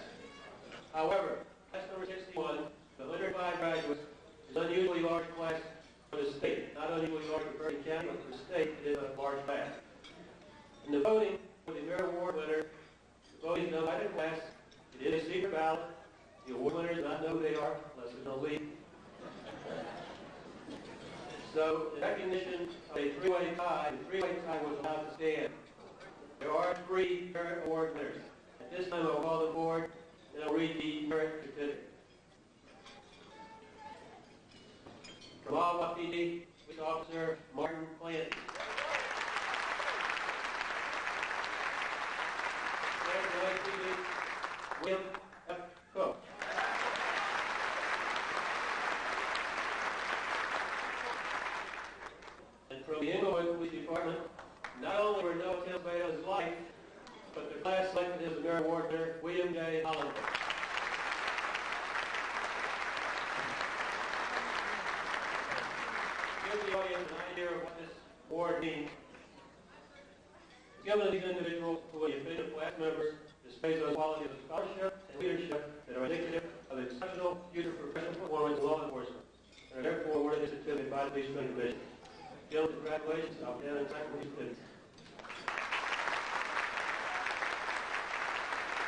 However, class number 61, the 105 graduates, is an unusually large class for the state. Not unusually large for Bergen County, but for the state, it is a large class. In the voting for the merit award winner, the voting is done by the class. It is a secret ballot. The award winners do not know who they are unless there's no lead. So, in recognition of a three-way tie, the three-way tie was allowed to stand. There are 3 merit award winners. At this time, I'll call the board and I'll read the merit certificate. From Ottawa PD, Police Officer Martin Plant. William F. Cook. And from the Inglewood Police Department, not only were no attempts made on his life, but the class selected as the merit award winner, William J. Hollander. Give the audience an idea of what this award means. Given these individuals who are the official class members, displays those qualities of scholarship and leadership that are indicative of exceptional future professional performance in law enforcement, and are therefore awarded this certificate by the Police Training Commission. Gentlemen, congratulations. I'll stand and second these certificates.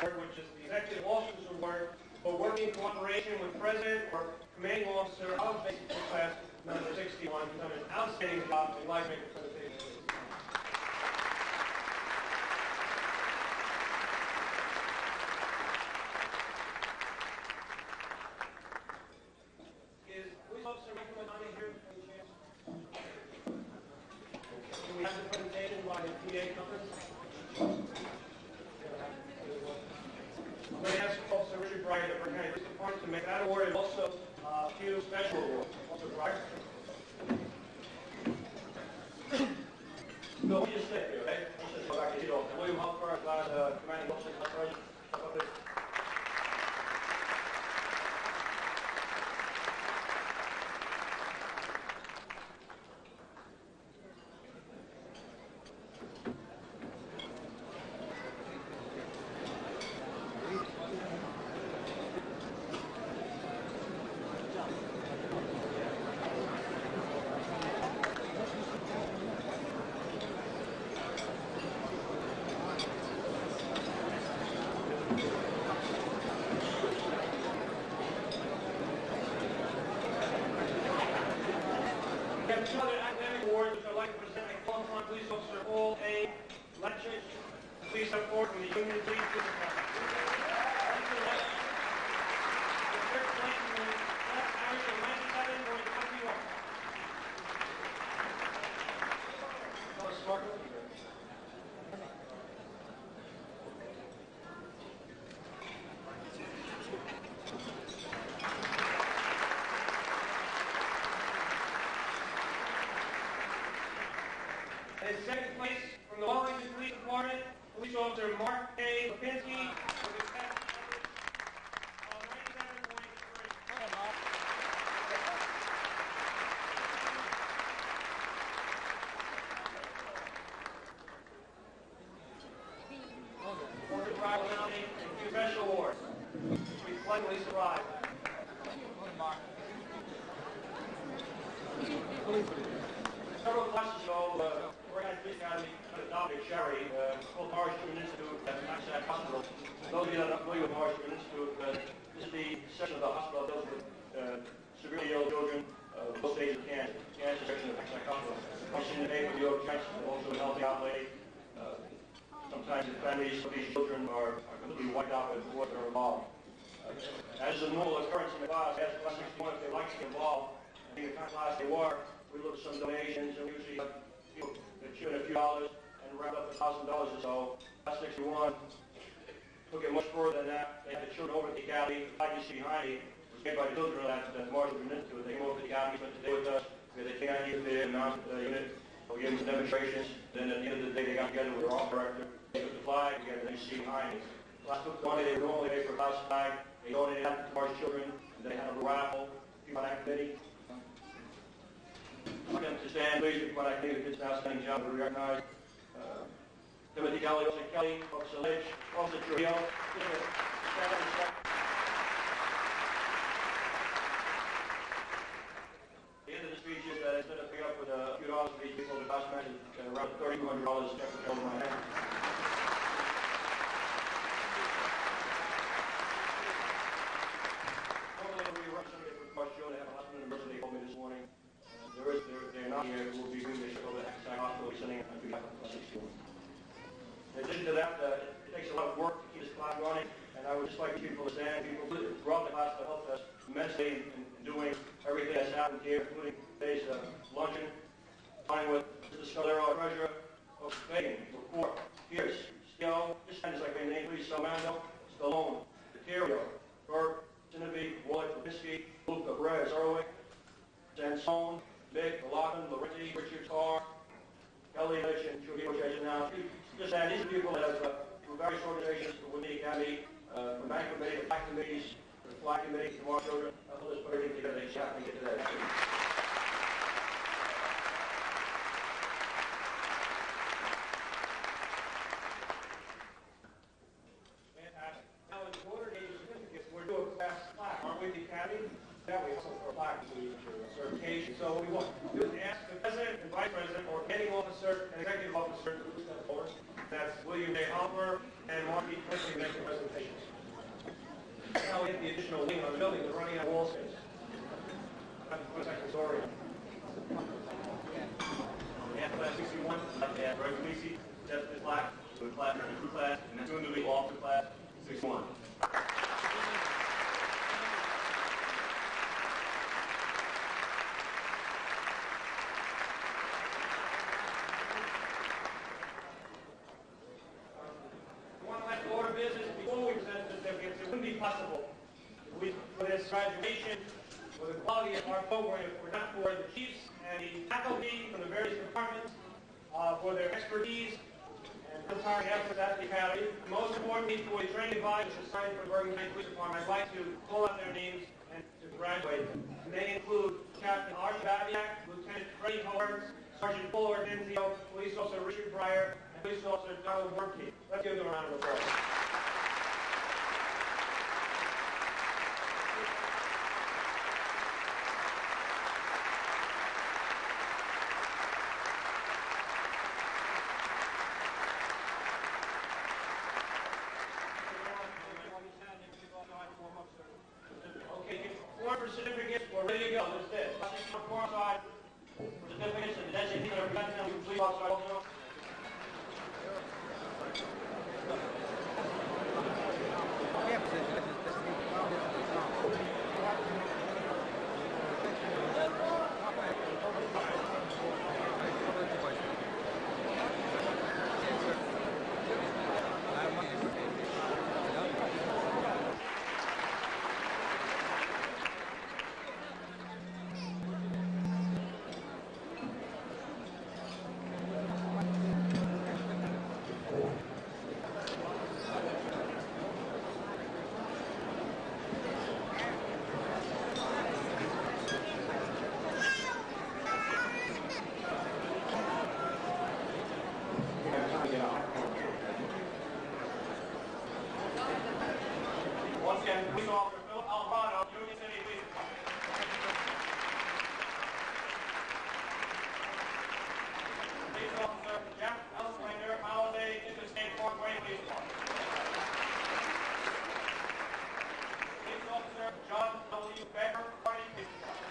Which is the Executive Officers Award for working in cooperation with President or Commanding Officer of Basic Class number 61, who's done an outstanding job in life making presentation. Is Police Officer Michael Madani here? Can we have the presentation by the PA company? I'm going to ask Officer Richard Breyer of the Bergen County Police Department to make that award and also a few special awards. Officer Breyer. No, we just stay here, okay? Let's just go back to the officer. William Humphrey, Commanding Officer, up there. have two other academic awards which I'd like to present. I call upon Police Officer Paul A. Lecture. Please step forward from the Union Police Department. And second place from the Wellington Police Department, Police Officer Mark A. Lipinski. Special awards. We collectively survived. Several classes ago, Bergen Police Academy adopted Sherry, called Morris Human Institute at Maxac Hospital. Those of you that are not familiar with Morris Human Institute, this is the section of the hospital that deals with severely ill children, both stages of cancer section of Maxac Hospital. I've seen the paper, New York Times, also helping out lady. Sometimes the families of these children are completely wiped out with what they're involved. As is a normal occurrence in the class, I asked class 61 if they'd like to get involved. I think the kind of class they were, we looked at some donations, and we usually people that chip in a few dollars and round up $1,000 or so. Class 61 took it much further than that. They had the children over at the academy. The flag you see behind me was made by the children of that Marshall Institute. They came over to the academy, spent the day with us. We had the KID there, the mounted unit. We gave them some demonstrations. Then at the end of the day, they got together with their art director. They took the flag together, and you see behind me. Class took the money they would normally pay for a class flag. They donated that to Marshall children. And they had a raffle. People on that committee. I'm going to stand, please, before I think it's an outstanding job to recognize Timothy Kelly, Officer Kelly, Officer Lynch, Officer Trujillo. The end of the speech is that instead of picking up with a few dollars for these people, the cost match is around $3,200 check for my hand. Normally, we representative for Marsh Joe, they have a hospital university, they told me this morning. They're not here. We'll be doing this over the Hackensack Hospital, sending on behalf of class 61. In addition to that, it takes a lot of work to keep this class running, and I would just like people to stand. People throughout the class that helped us immensely in doing everything that's happened here, including today's luncheon, starting with Mr. Scalero, treasurer of Bergen, report, Pierce, Steele, this stand is like my name, please, Salmando, Stallone, Materio, Burke, Cinevi, Woollett, Lipinski, Luca, Perez, Erwick, Sansone, Mick, Malachin, Laurenti, Richard Carr, Kelly, Lynch, and Trujillo, which I just announced. Just that these are people that have, through various organizations, within the academy, from bank committee to black committees, to the flag committee, to our children, let's put everything together and happen to get to that. Fantastic. Now, in order to get certificates, we're doing a class plaque, aren't we, the academy? That we also for a plaque to certification. So what we want to do is ask the president and vice president, or any officer and executive officer, to step forward. That's William J. Hopper and Marky Quickly make the presentations. Now we get the additional wing on the building. We're running out of wall space. Second story. And class 61, and Bergen Police, that's the plaque, the class, the crew class, and then soon to be officer class 61. Possible. For this graduation, for the quality of our program, if we're not for the chiefs and the faculty from the various departments, for their expertise and untiring efforts at the academy. Most importantly, for the training advisors assigned for the Bergen County Police Department, I'd like to call out their names and to congratulate them. And they include Captain Art Babiak, Lieutenant Freddie Howard, Sergeant Paul Ordenzio, Police Officer Richard Breyer, and Police Officer Donald Wormke. Let's give them a round of applause. Certificates, we're ready to go. There's this. On the far side, Once again, Police Officer Philip Alvarado, Union City Police Department. Police Officer Jeff Elslinger, Holiday Interstate Parkway Police Department. Police Officer John W. Becker, Party Police Department.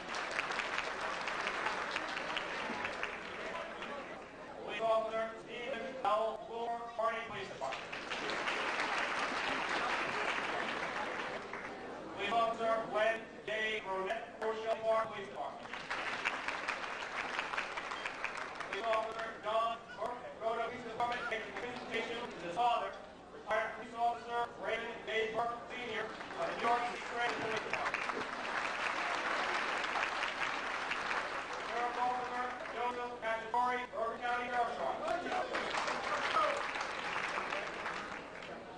Police Officer Stephen L. Bloor, Party Police Department. Police Officer Glenn J. Burnett, Rochelle Park Police Department. Police Officer John Burke, Rhoda Police Department, making communication with his father, retired Police Officer Raymond J. Burke Sr. of the New York City Transit Police Department. Sheriff Officer Joseph Cacciatore, Bergen County Sheriff's Department.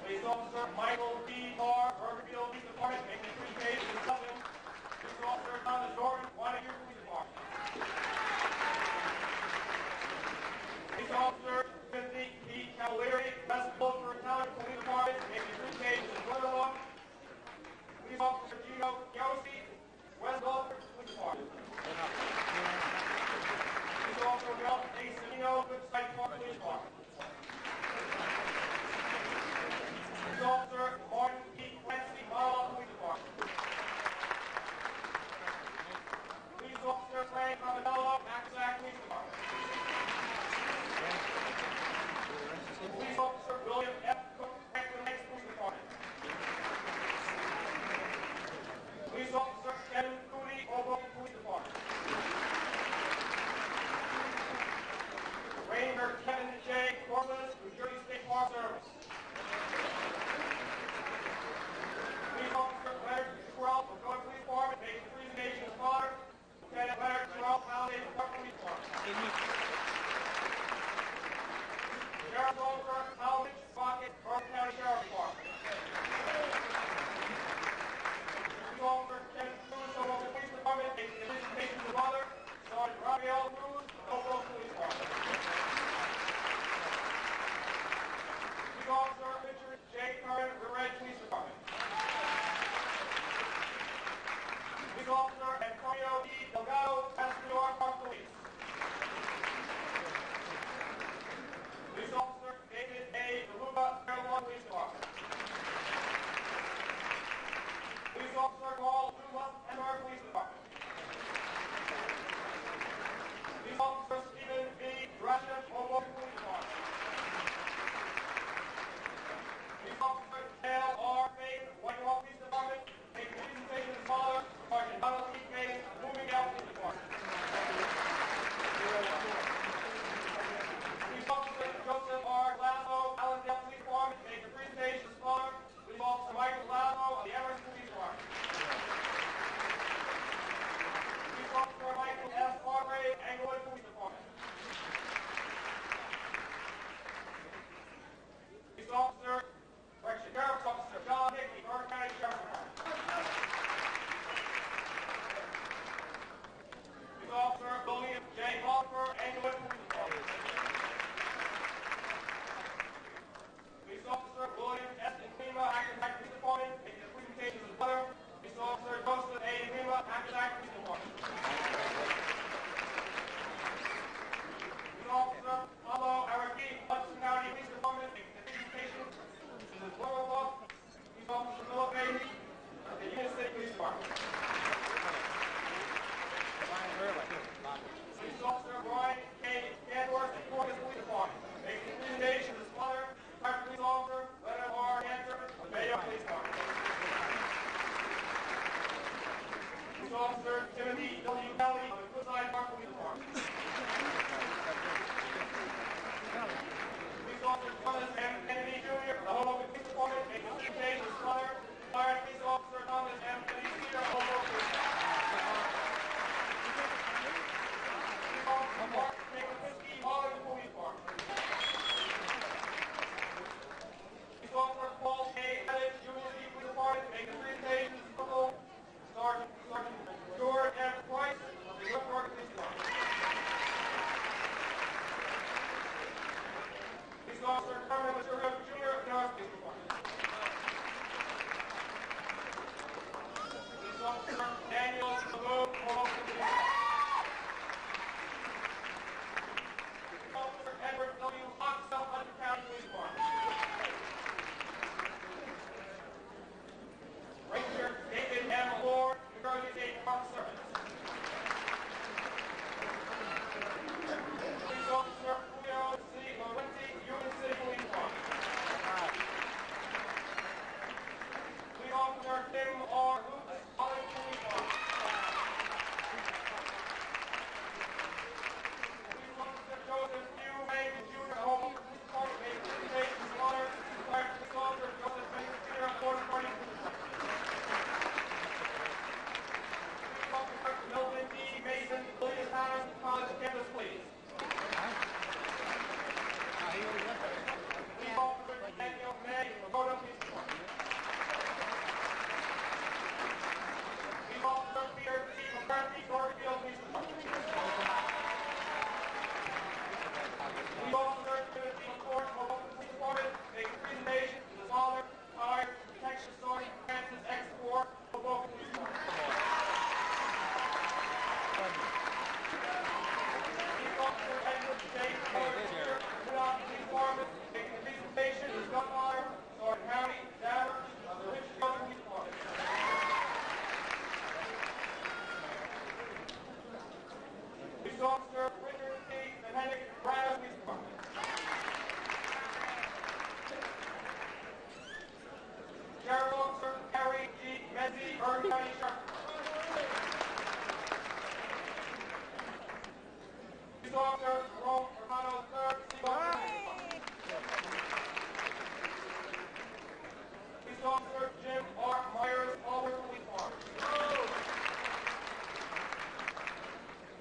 Police Officer Michael D. Carr, Bergenfield Police Department, making communication with his cousin. Police Officer Thomas Jordan, Wanacue Police Department. Police Officer Timothy P. Cavalieri, West Wilford County Police Department, making communication with his brother-in-law. Police Officer Gino Yossi, West Wilford Police Department. Police Officer Ralph A. Savino, Woodside Park Police Department. Police Officer Martin P. Clancy, Marlow Police Department. Police Officer Frank Ramonello, Hackensack Police Department. Police Officer William F. Cook, Franklin Heights Police Department. Police Officer Kevin Cooney, Hoboken Police Department. Ranger Kevin J. Corliss, New Jersey State Park Service. Police Officer Leonard Terrell, Dakota Police Department, making presentation of father. Lieutenant Leonard Terrell, Holiday Park Police Department. Sheriff's Officer Howard Crockett, Bergen County Sheriff's Department. Police Officer Kevin Cruz, Hoboken Police Department, making presentation of father. Sergeant Raphael Cruz, Hoboken Police Department. Police Officer Richard J. Curran, River Edge Police Department. Police Officer Antonio E. Delgado, West New York Park Police. Police Officer David A. DeLuca, Fairlawn Police Department. Police Officer Paul Luma, Enmar Police Department. Police Officer Stephen B. Grasha, Hoboken Police Department. Police Officer Dale R. Faith, Whitehall Police Department, making presentation of his father, Sergeant Donald E. Faith, moving out Police Department. Officer Timothy W. Kelly of the Woodside Park Police Department. Police Officer Thomas M. Kennedy Jr. of the Hoboken Police Department makes a presentation with Fire Police Officer Thomas M. Kennedy Sr. of Hoboken Police Department. Police Officer Mark Nikolski, Arlington Police Department. Police Officer Paul K. Ellis, Union City Police Department makes a presentation with Sergeant George M. Price of the York Park Police Department. Police Officer Carmen Maturio Jr. of the North Police Department. Police Officer Daniel Salou, Hoboken Police Department. Police Officer Edward W. Oxell, Hunter County Police Department. Ranger David M. Lord, New Jersey State Park Service. Police Officer Julio C. Lorenzi, Union City Police Department. Police Officer Tim R. Lucas, Arlington Police Department. Police Officer Joseph Q. Mason Jr. of Hoboken Police Department made a presentation to honor retired Police Officer Joseph Mason Jr. of Fort Party Police Department. Police Officer Melvin D. Mason, Williamstown College Campus Police. Police Officer Daniel May, Lakota Police Department. Police Officer Peter T. McCarthy, Northfield Police Department. Police Officer Timothy McCord, Hoboken Police Department, makes a presentation to the Father, Fire Protection Sergeant Francis X. Ford, Hoboken Police Department. Police Officer Edward J. Miller, Woodstock Police Department, making a presentation to the Godfather, Sergeant County Downer of the Richfield Police Department. Police Officer Richard C. Benedict, Brandon Police Department. Sheriff Officer Harry G. Mezzi, Bergen County Sheriff Department. Police Officer Jerome Romano III, Seaboard Police Department. Police Officer Jim R. Myers, Auburn Police Department.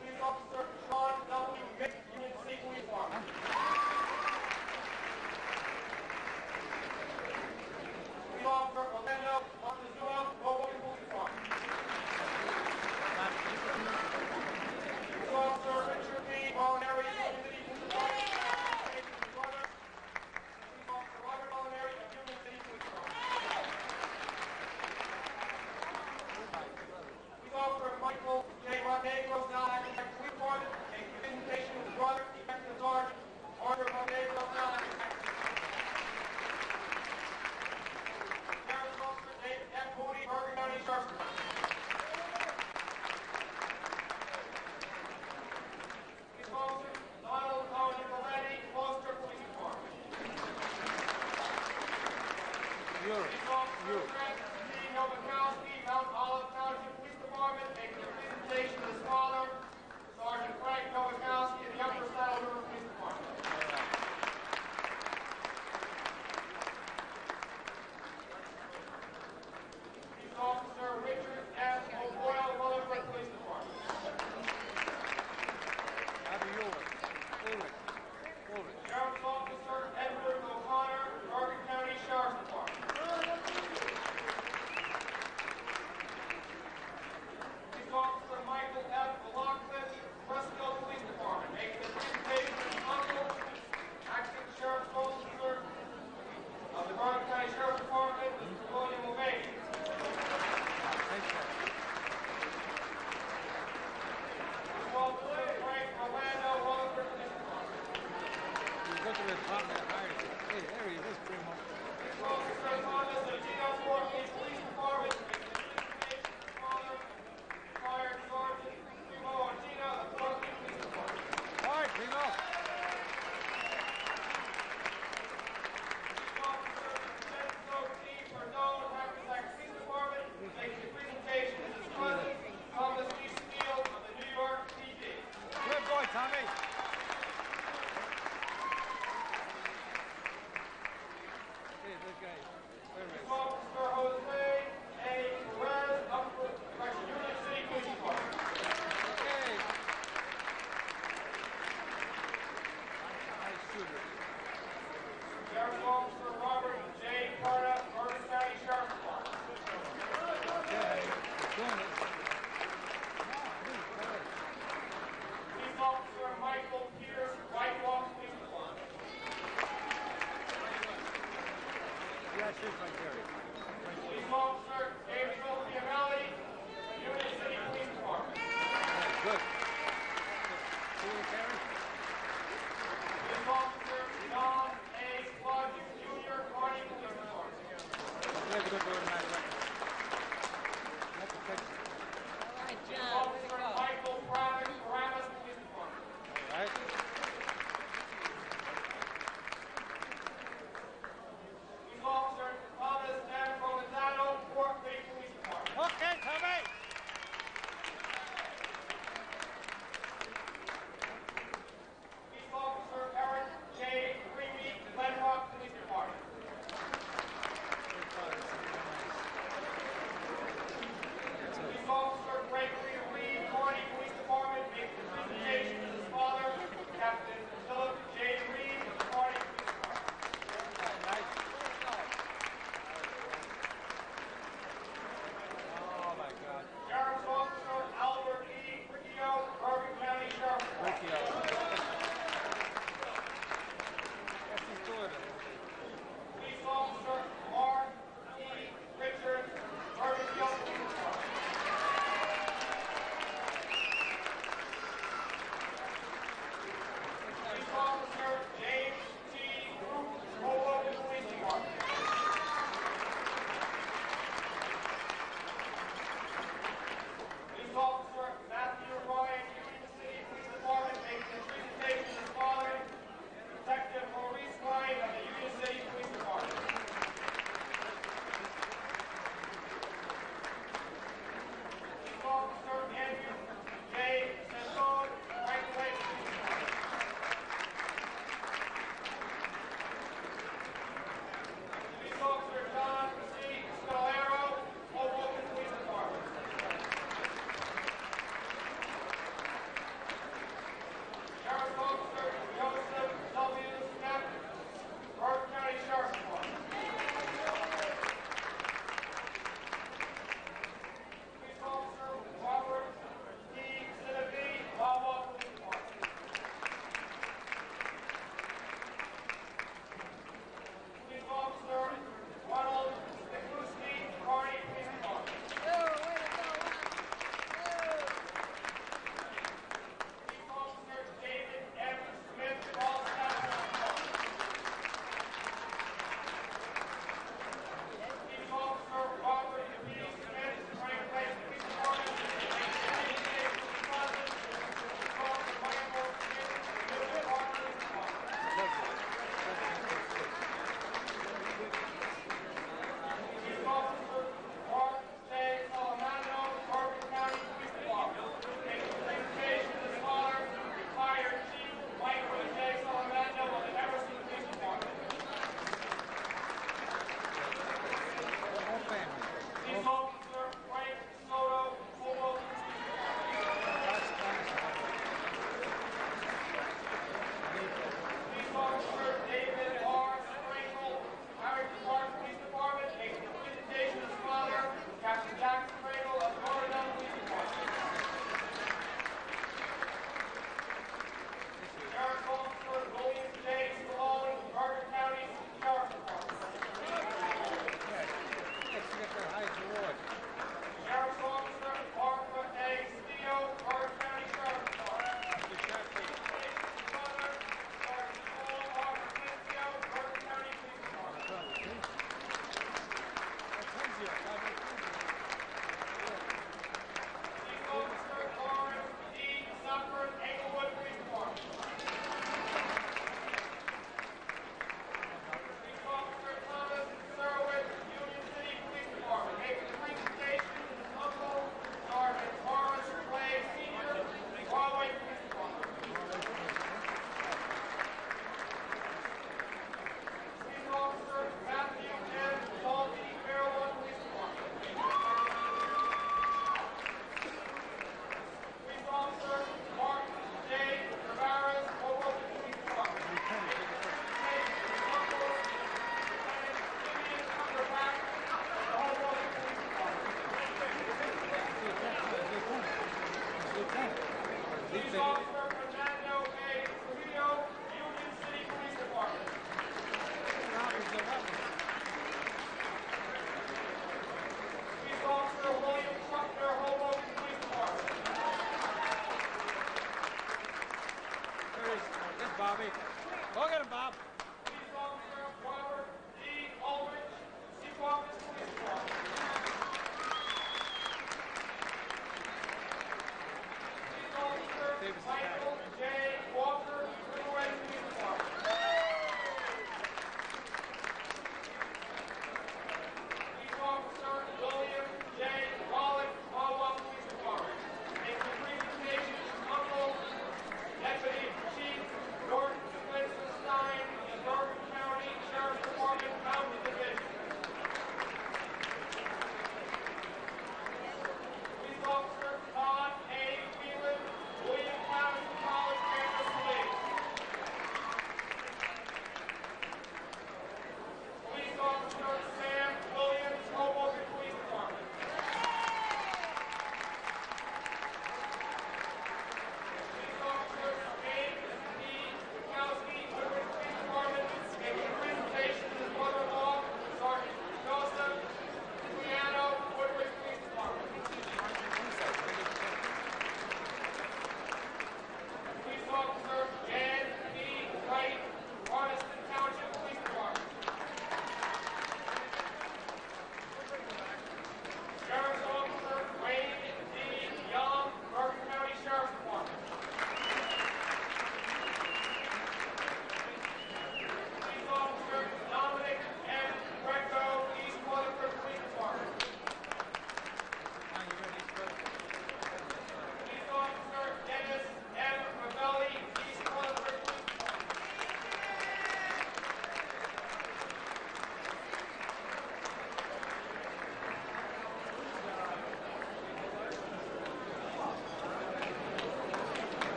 Police Officer Sean W. Mick, Union City Police Department. Police Officer Orlando Montezuma, Hoboken Police Department. Police Officer Richard B. Molinari, Union City Police Department. Police Officer Robert Molinari of Union City Police Department. Police Officer Michael J. Montenegro, South African Police Department, a presentation with his brother, Detective Sergeant Arthur Montenegro, South African. Sheriff's Officer David F. Moody, Bergen County Sheriff's Department. Police Officer Donald Owen Nicoletti, Foster Police Department. Police Officer Francis C. Novakowski, Mount Olive Township Police Department, making a presentation to his father, Sergeant Frank Novakowski, of the Upper Saddle River Police Department. Police Officer Richard S. O'Boyle, Rutherford Police Department. Sheriff's Officer Edward O'Connor, Bergen County Sheriff's Department. Police Officer Michael F. Lockcliffe, Westfield Police Department.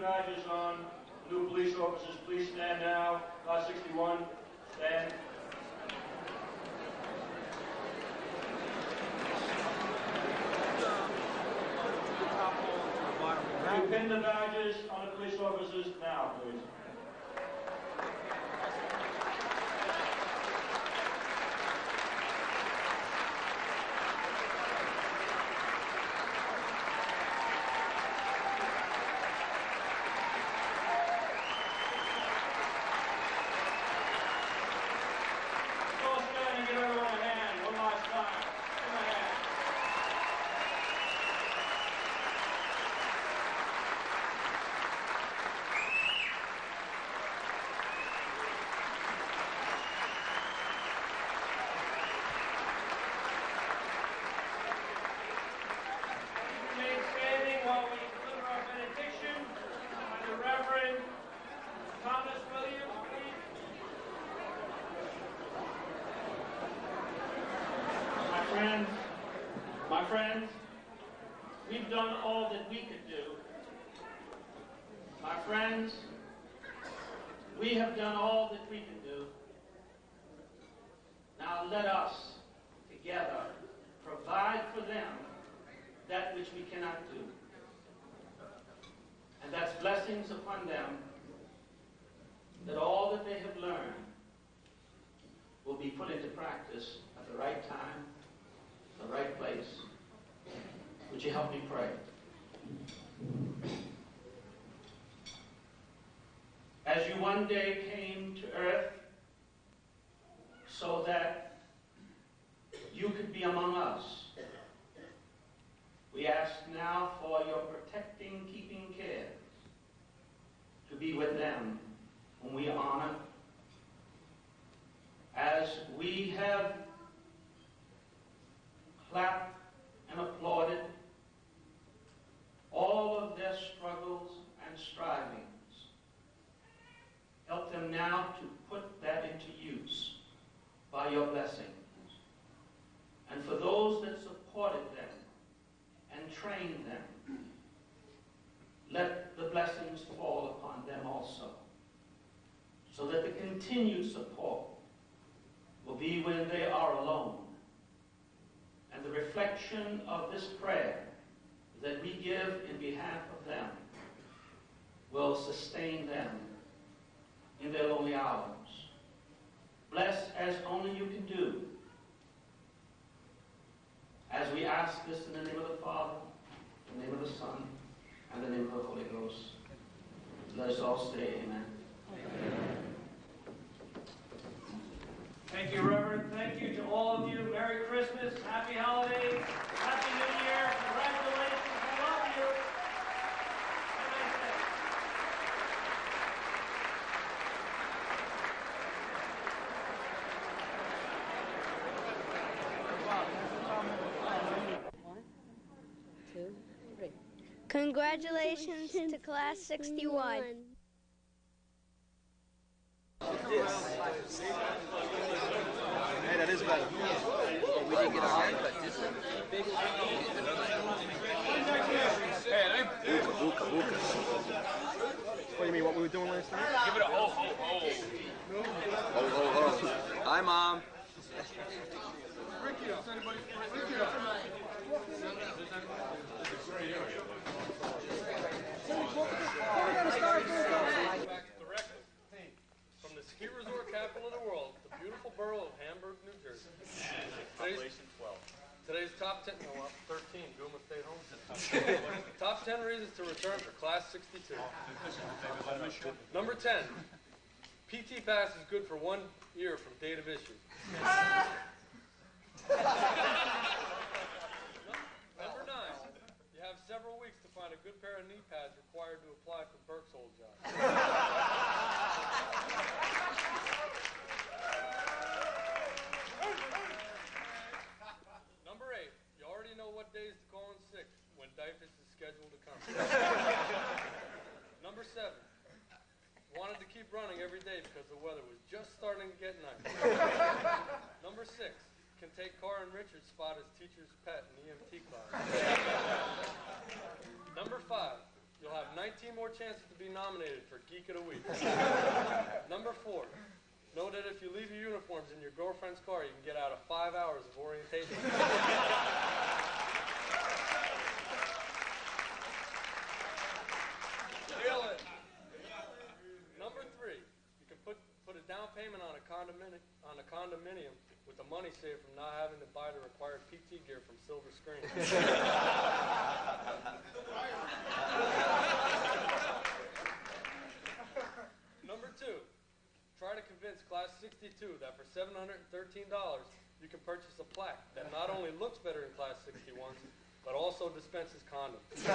badges on. New police officers, please stand now. Class 61, stand. You pin the badges on the police officers now, please. My friends, we've done all that we could do. My friends, we have done all that we can do. Now let us, together, provide for them that which we cannot do. And that's blessings upon them, that all that they have learned will be put into practice at the right time, the right place. Would you help me pray? As you one day came to earth so that you could be among us, we ask now for your protecting, keeping care to be with them whom we honor, as we have clapped and applauded all of their struggles and strivings. Help them now to put that into use by your blessing. And for those that supported them and trained them, let the blessings fall upon them also, so that the continued support will be when they are alone. And the reflection of this prayer that we give in behalf of them will sustain them in their lonely hours. Bless as only you can do. As we ask this in the name of the Father, in the name of the Son, and the name of the Holy Ghost. Let us all say amen. Amen. Thank you, Reverend. Thank you to all of you. Merry Christmas. Happy holidays. Happy New Year. Congratulations. I love you. Have a nice day. Congratulations to Class 61. Hey, that is better. Well, we didn't get our haircut this time. Hey, buka. What do you mean, what we were doing last night? Give it a ho, ho, ho. Ho, ho, ho. Hi, Mom. From the ski resort capital of the world, the beautiful borough of Hamburg, New Jersey. Population 12. Today's top 10, no, 13, Guma stayed home. Top 10 reasons to return for Class 62. Number 10, PT Pass is good for 1 year from date of issue. Number 9, you have several weeks to find a good pair of knee pads required to apply for Burke's old job. Number 8, you already know what days to call in sick when DIFUS is scheduled to come. Number 7, wanted to keep running every day because the weather was just starting to get nice. Number 6, can take Carr and Richard's spot as teacher's pet in EMT class. Number 5, you'll have 19 more chances to be nominated for Geek of the Week. Number 4, know that if you leave your uniforms in your girlfriend's car, you can get out of 5 hours of orientation. Feel it. Number 3, you can put a down payment on a condominium with the money saved from not having to buy the required PT gear from Silver Screen. Number 2, try to convince Class 62 that for $713 you can purchase a plaque that not only looks better in Class 61s, but also dispenses condoms. The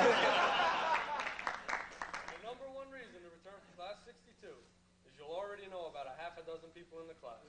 number 1 reason to return for Class 62 is you'll already know about a half a dozen people in the class.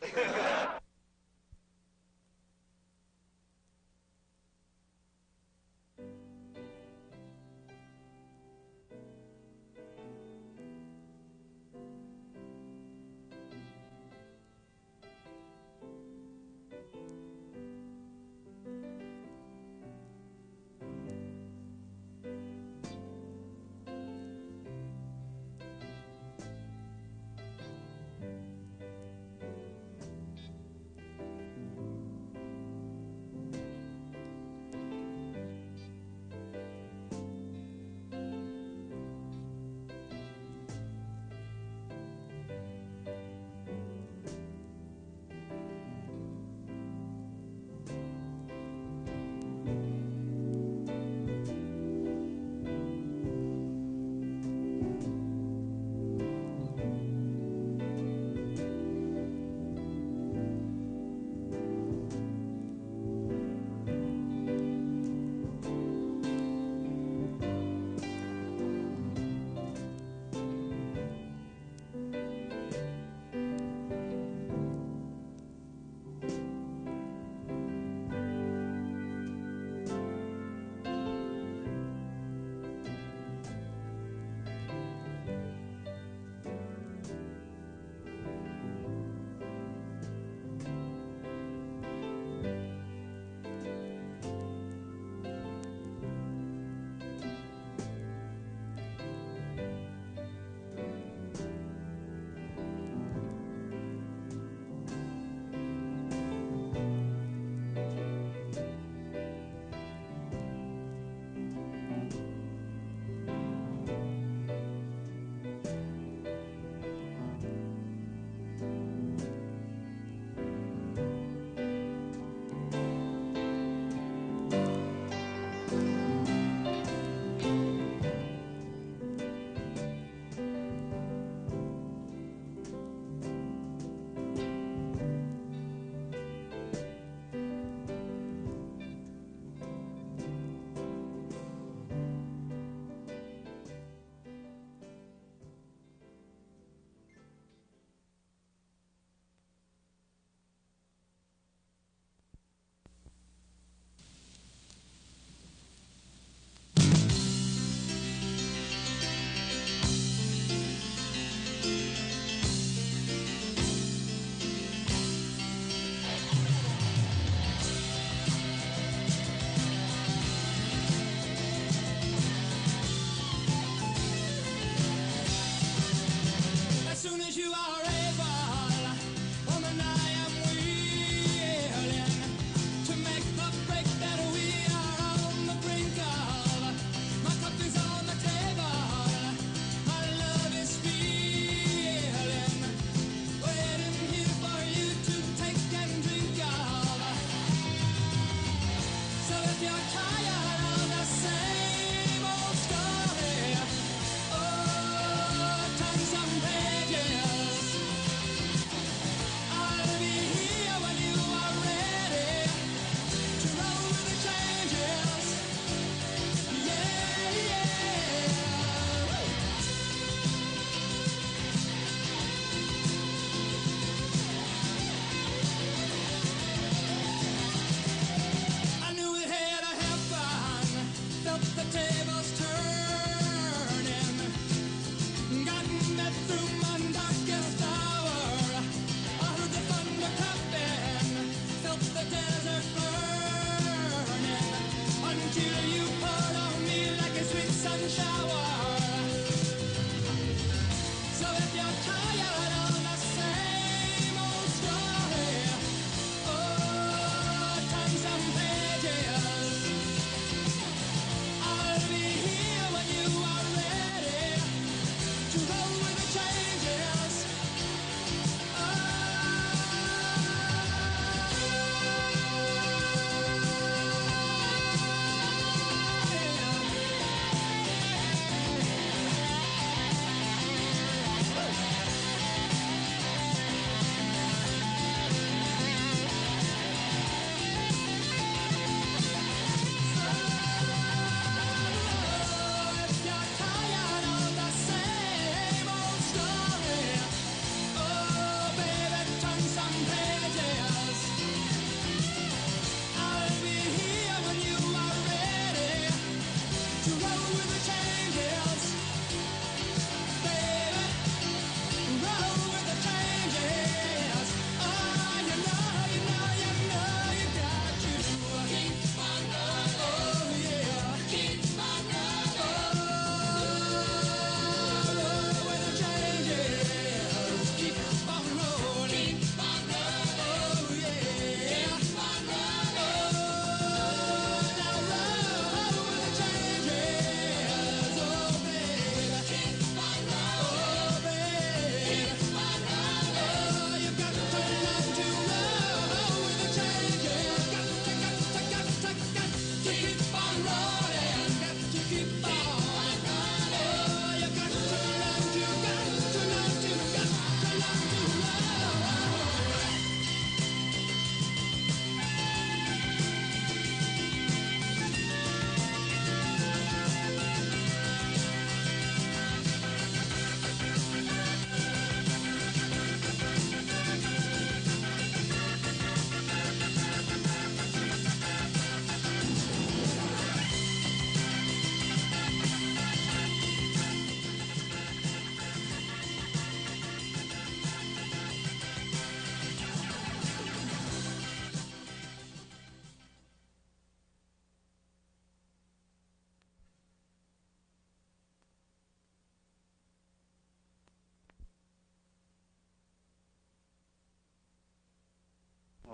Shower.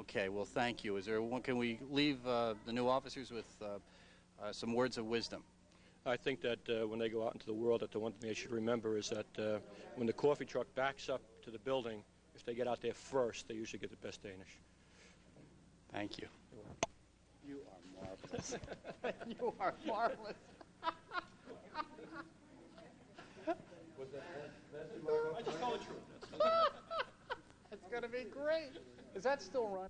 Okay, well, thank you. Is there one? Can we leave the new officers with some words of wisdom? I think that when they go out into the world, that the one thing they should remember is that when the coffee truck backs up to the building, if they get out there first, they usually get the best Danish. Thank you. You are marvelous. You are marvelous. I just told the truth. It's going to be great. Is that still running?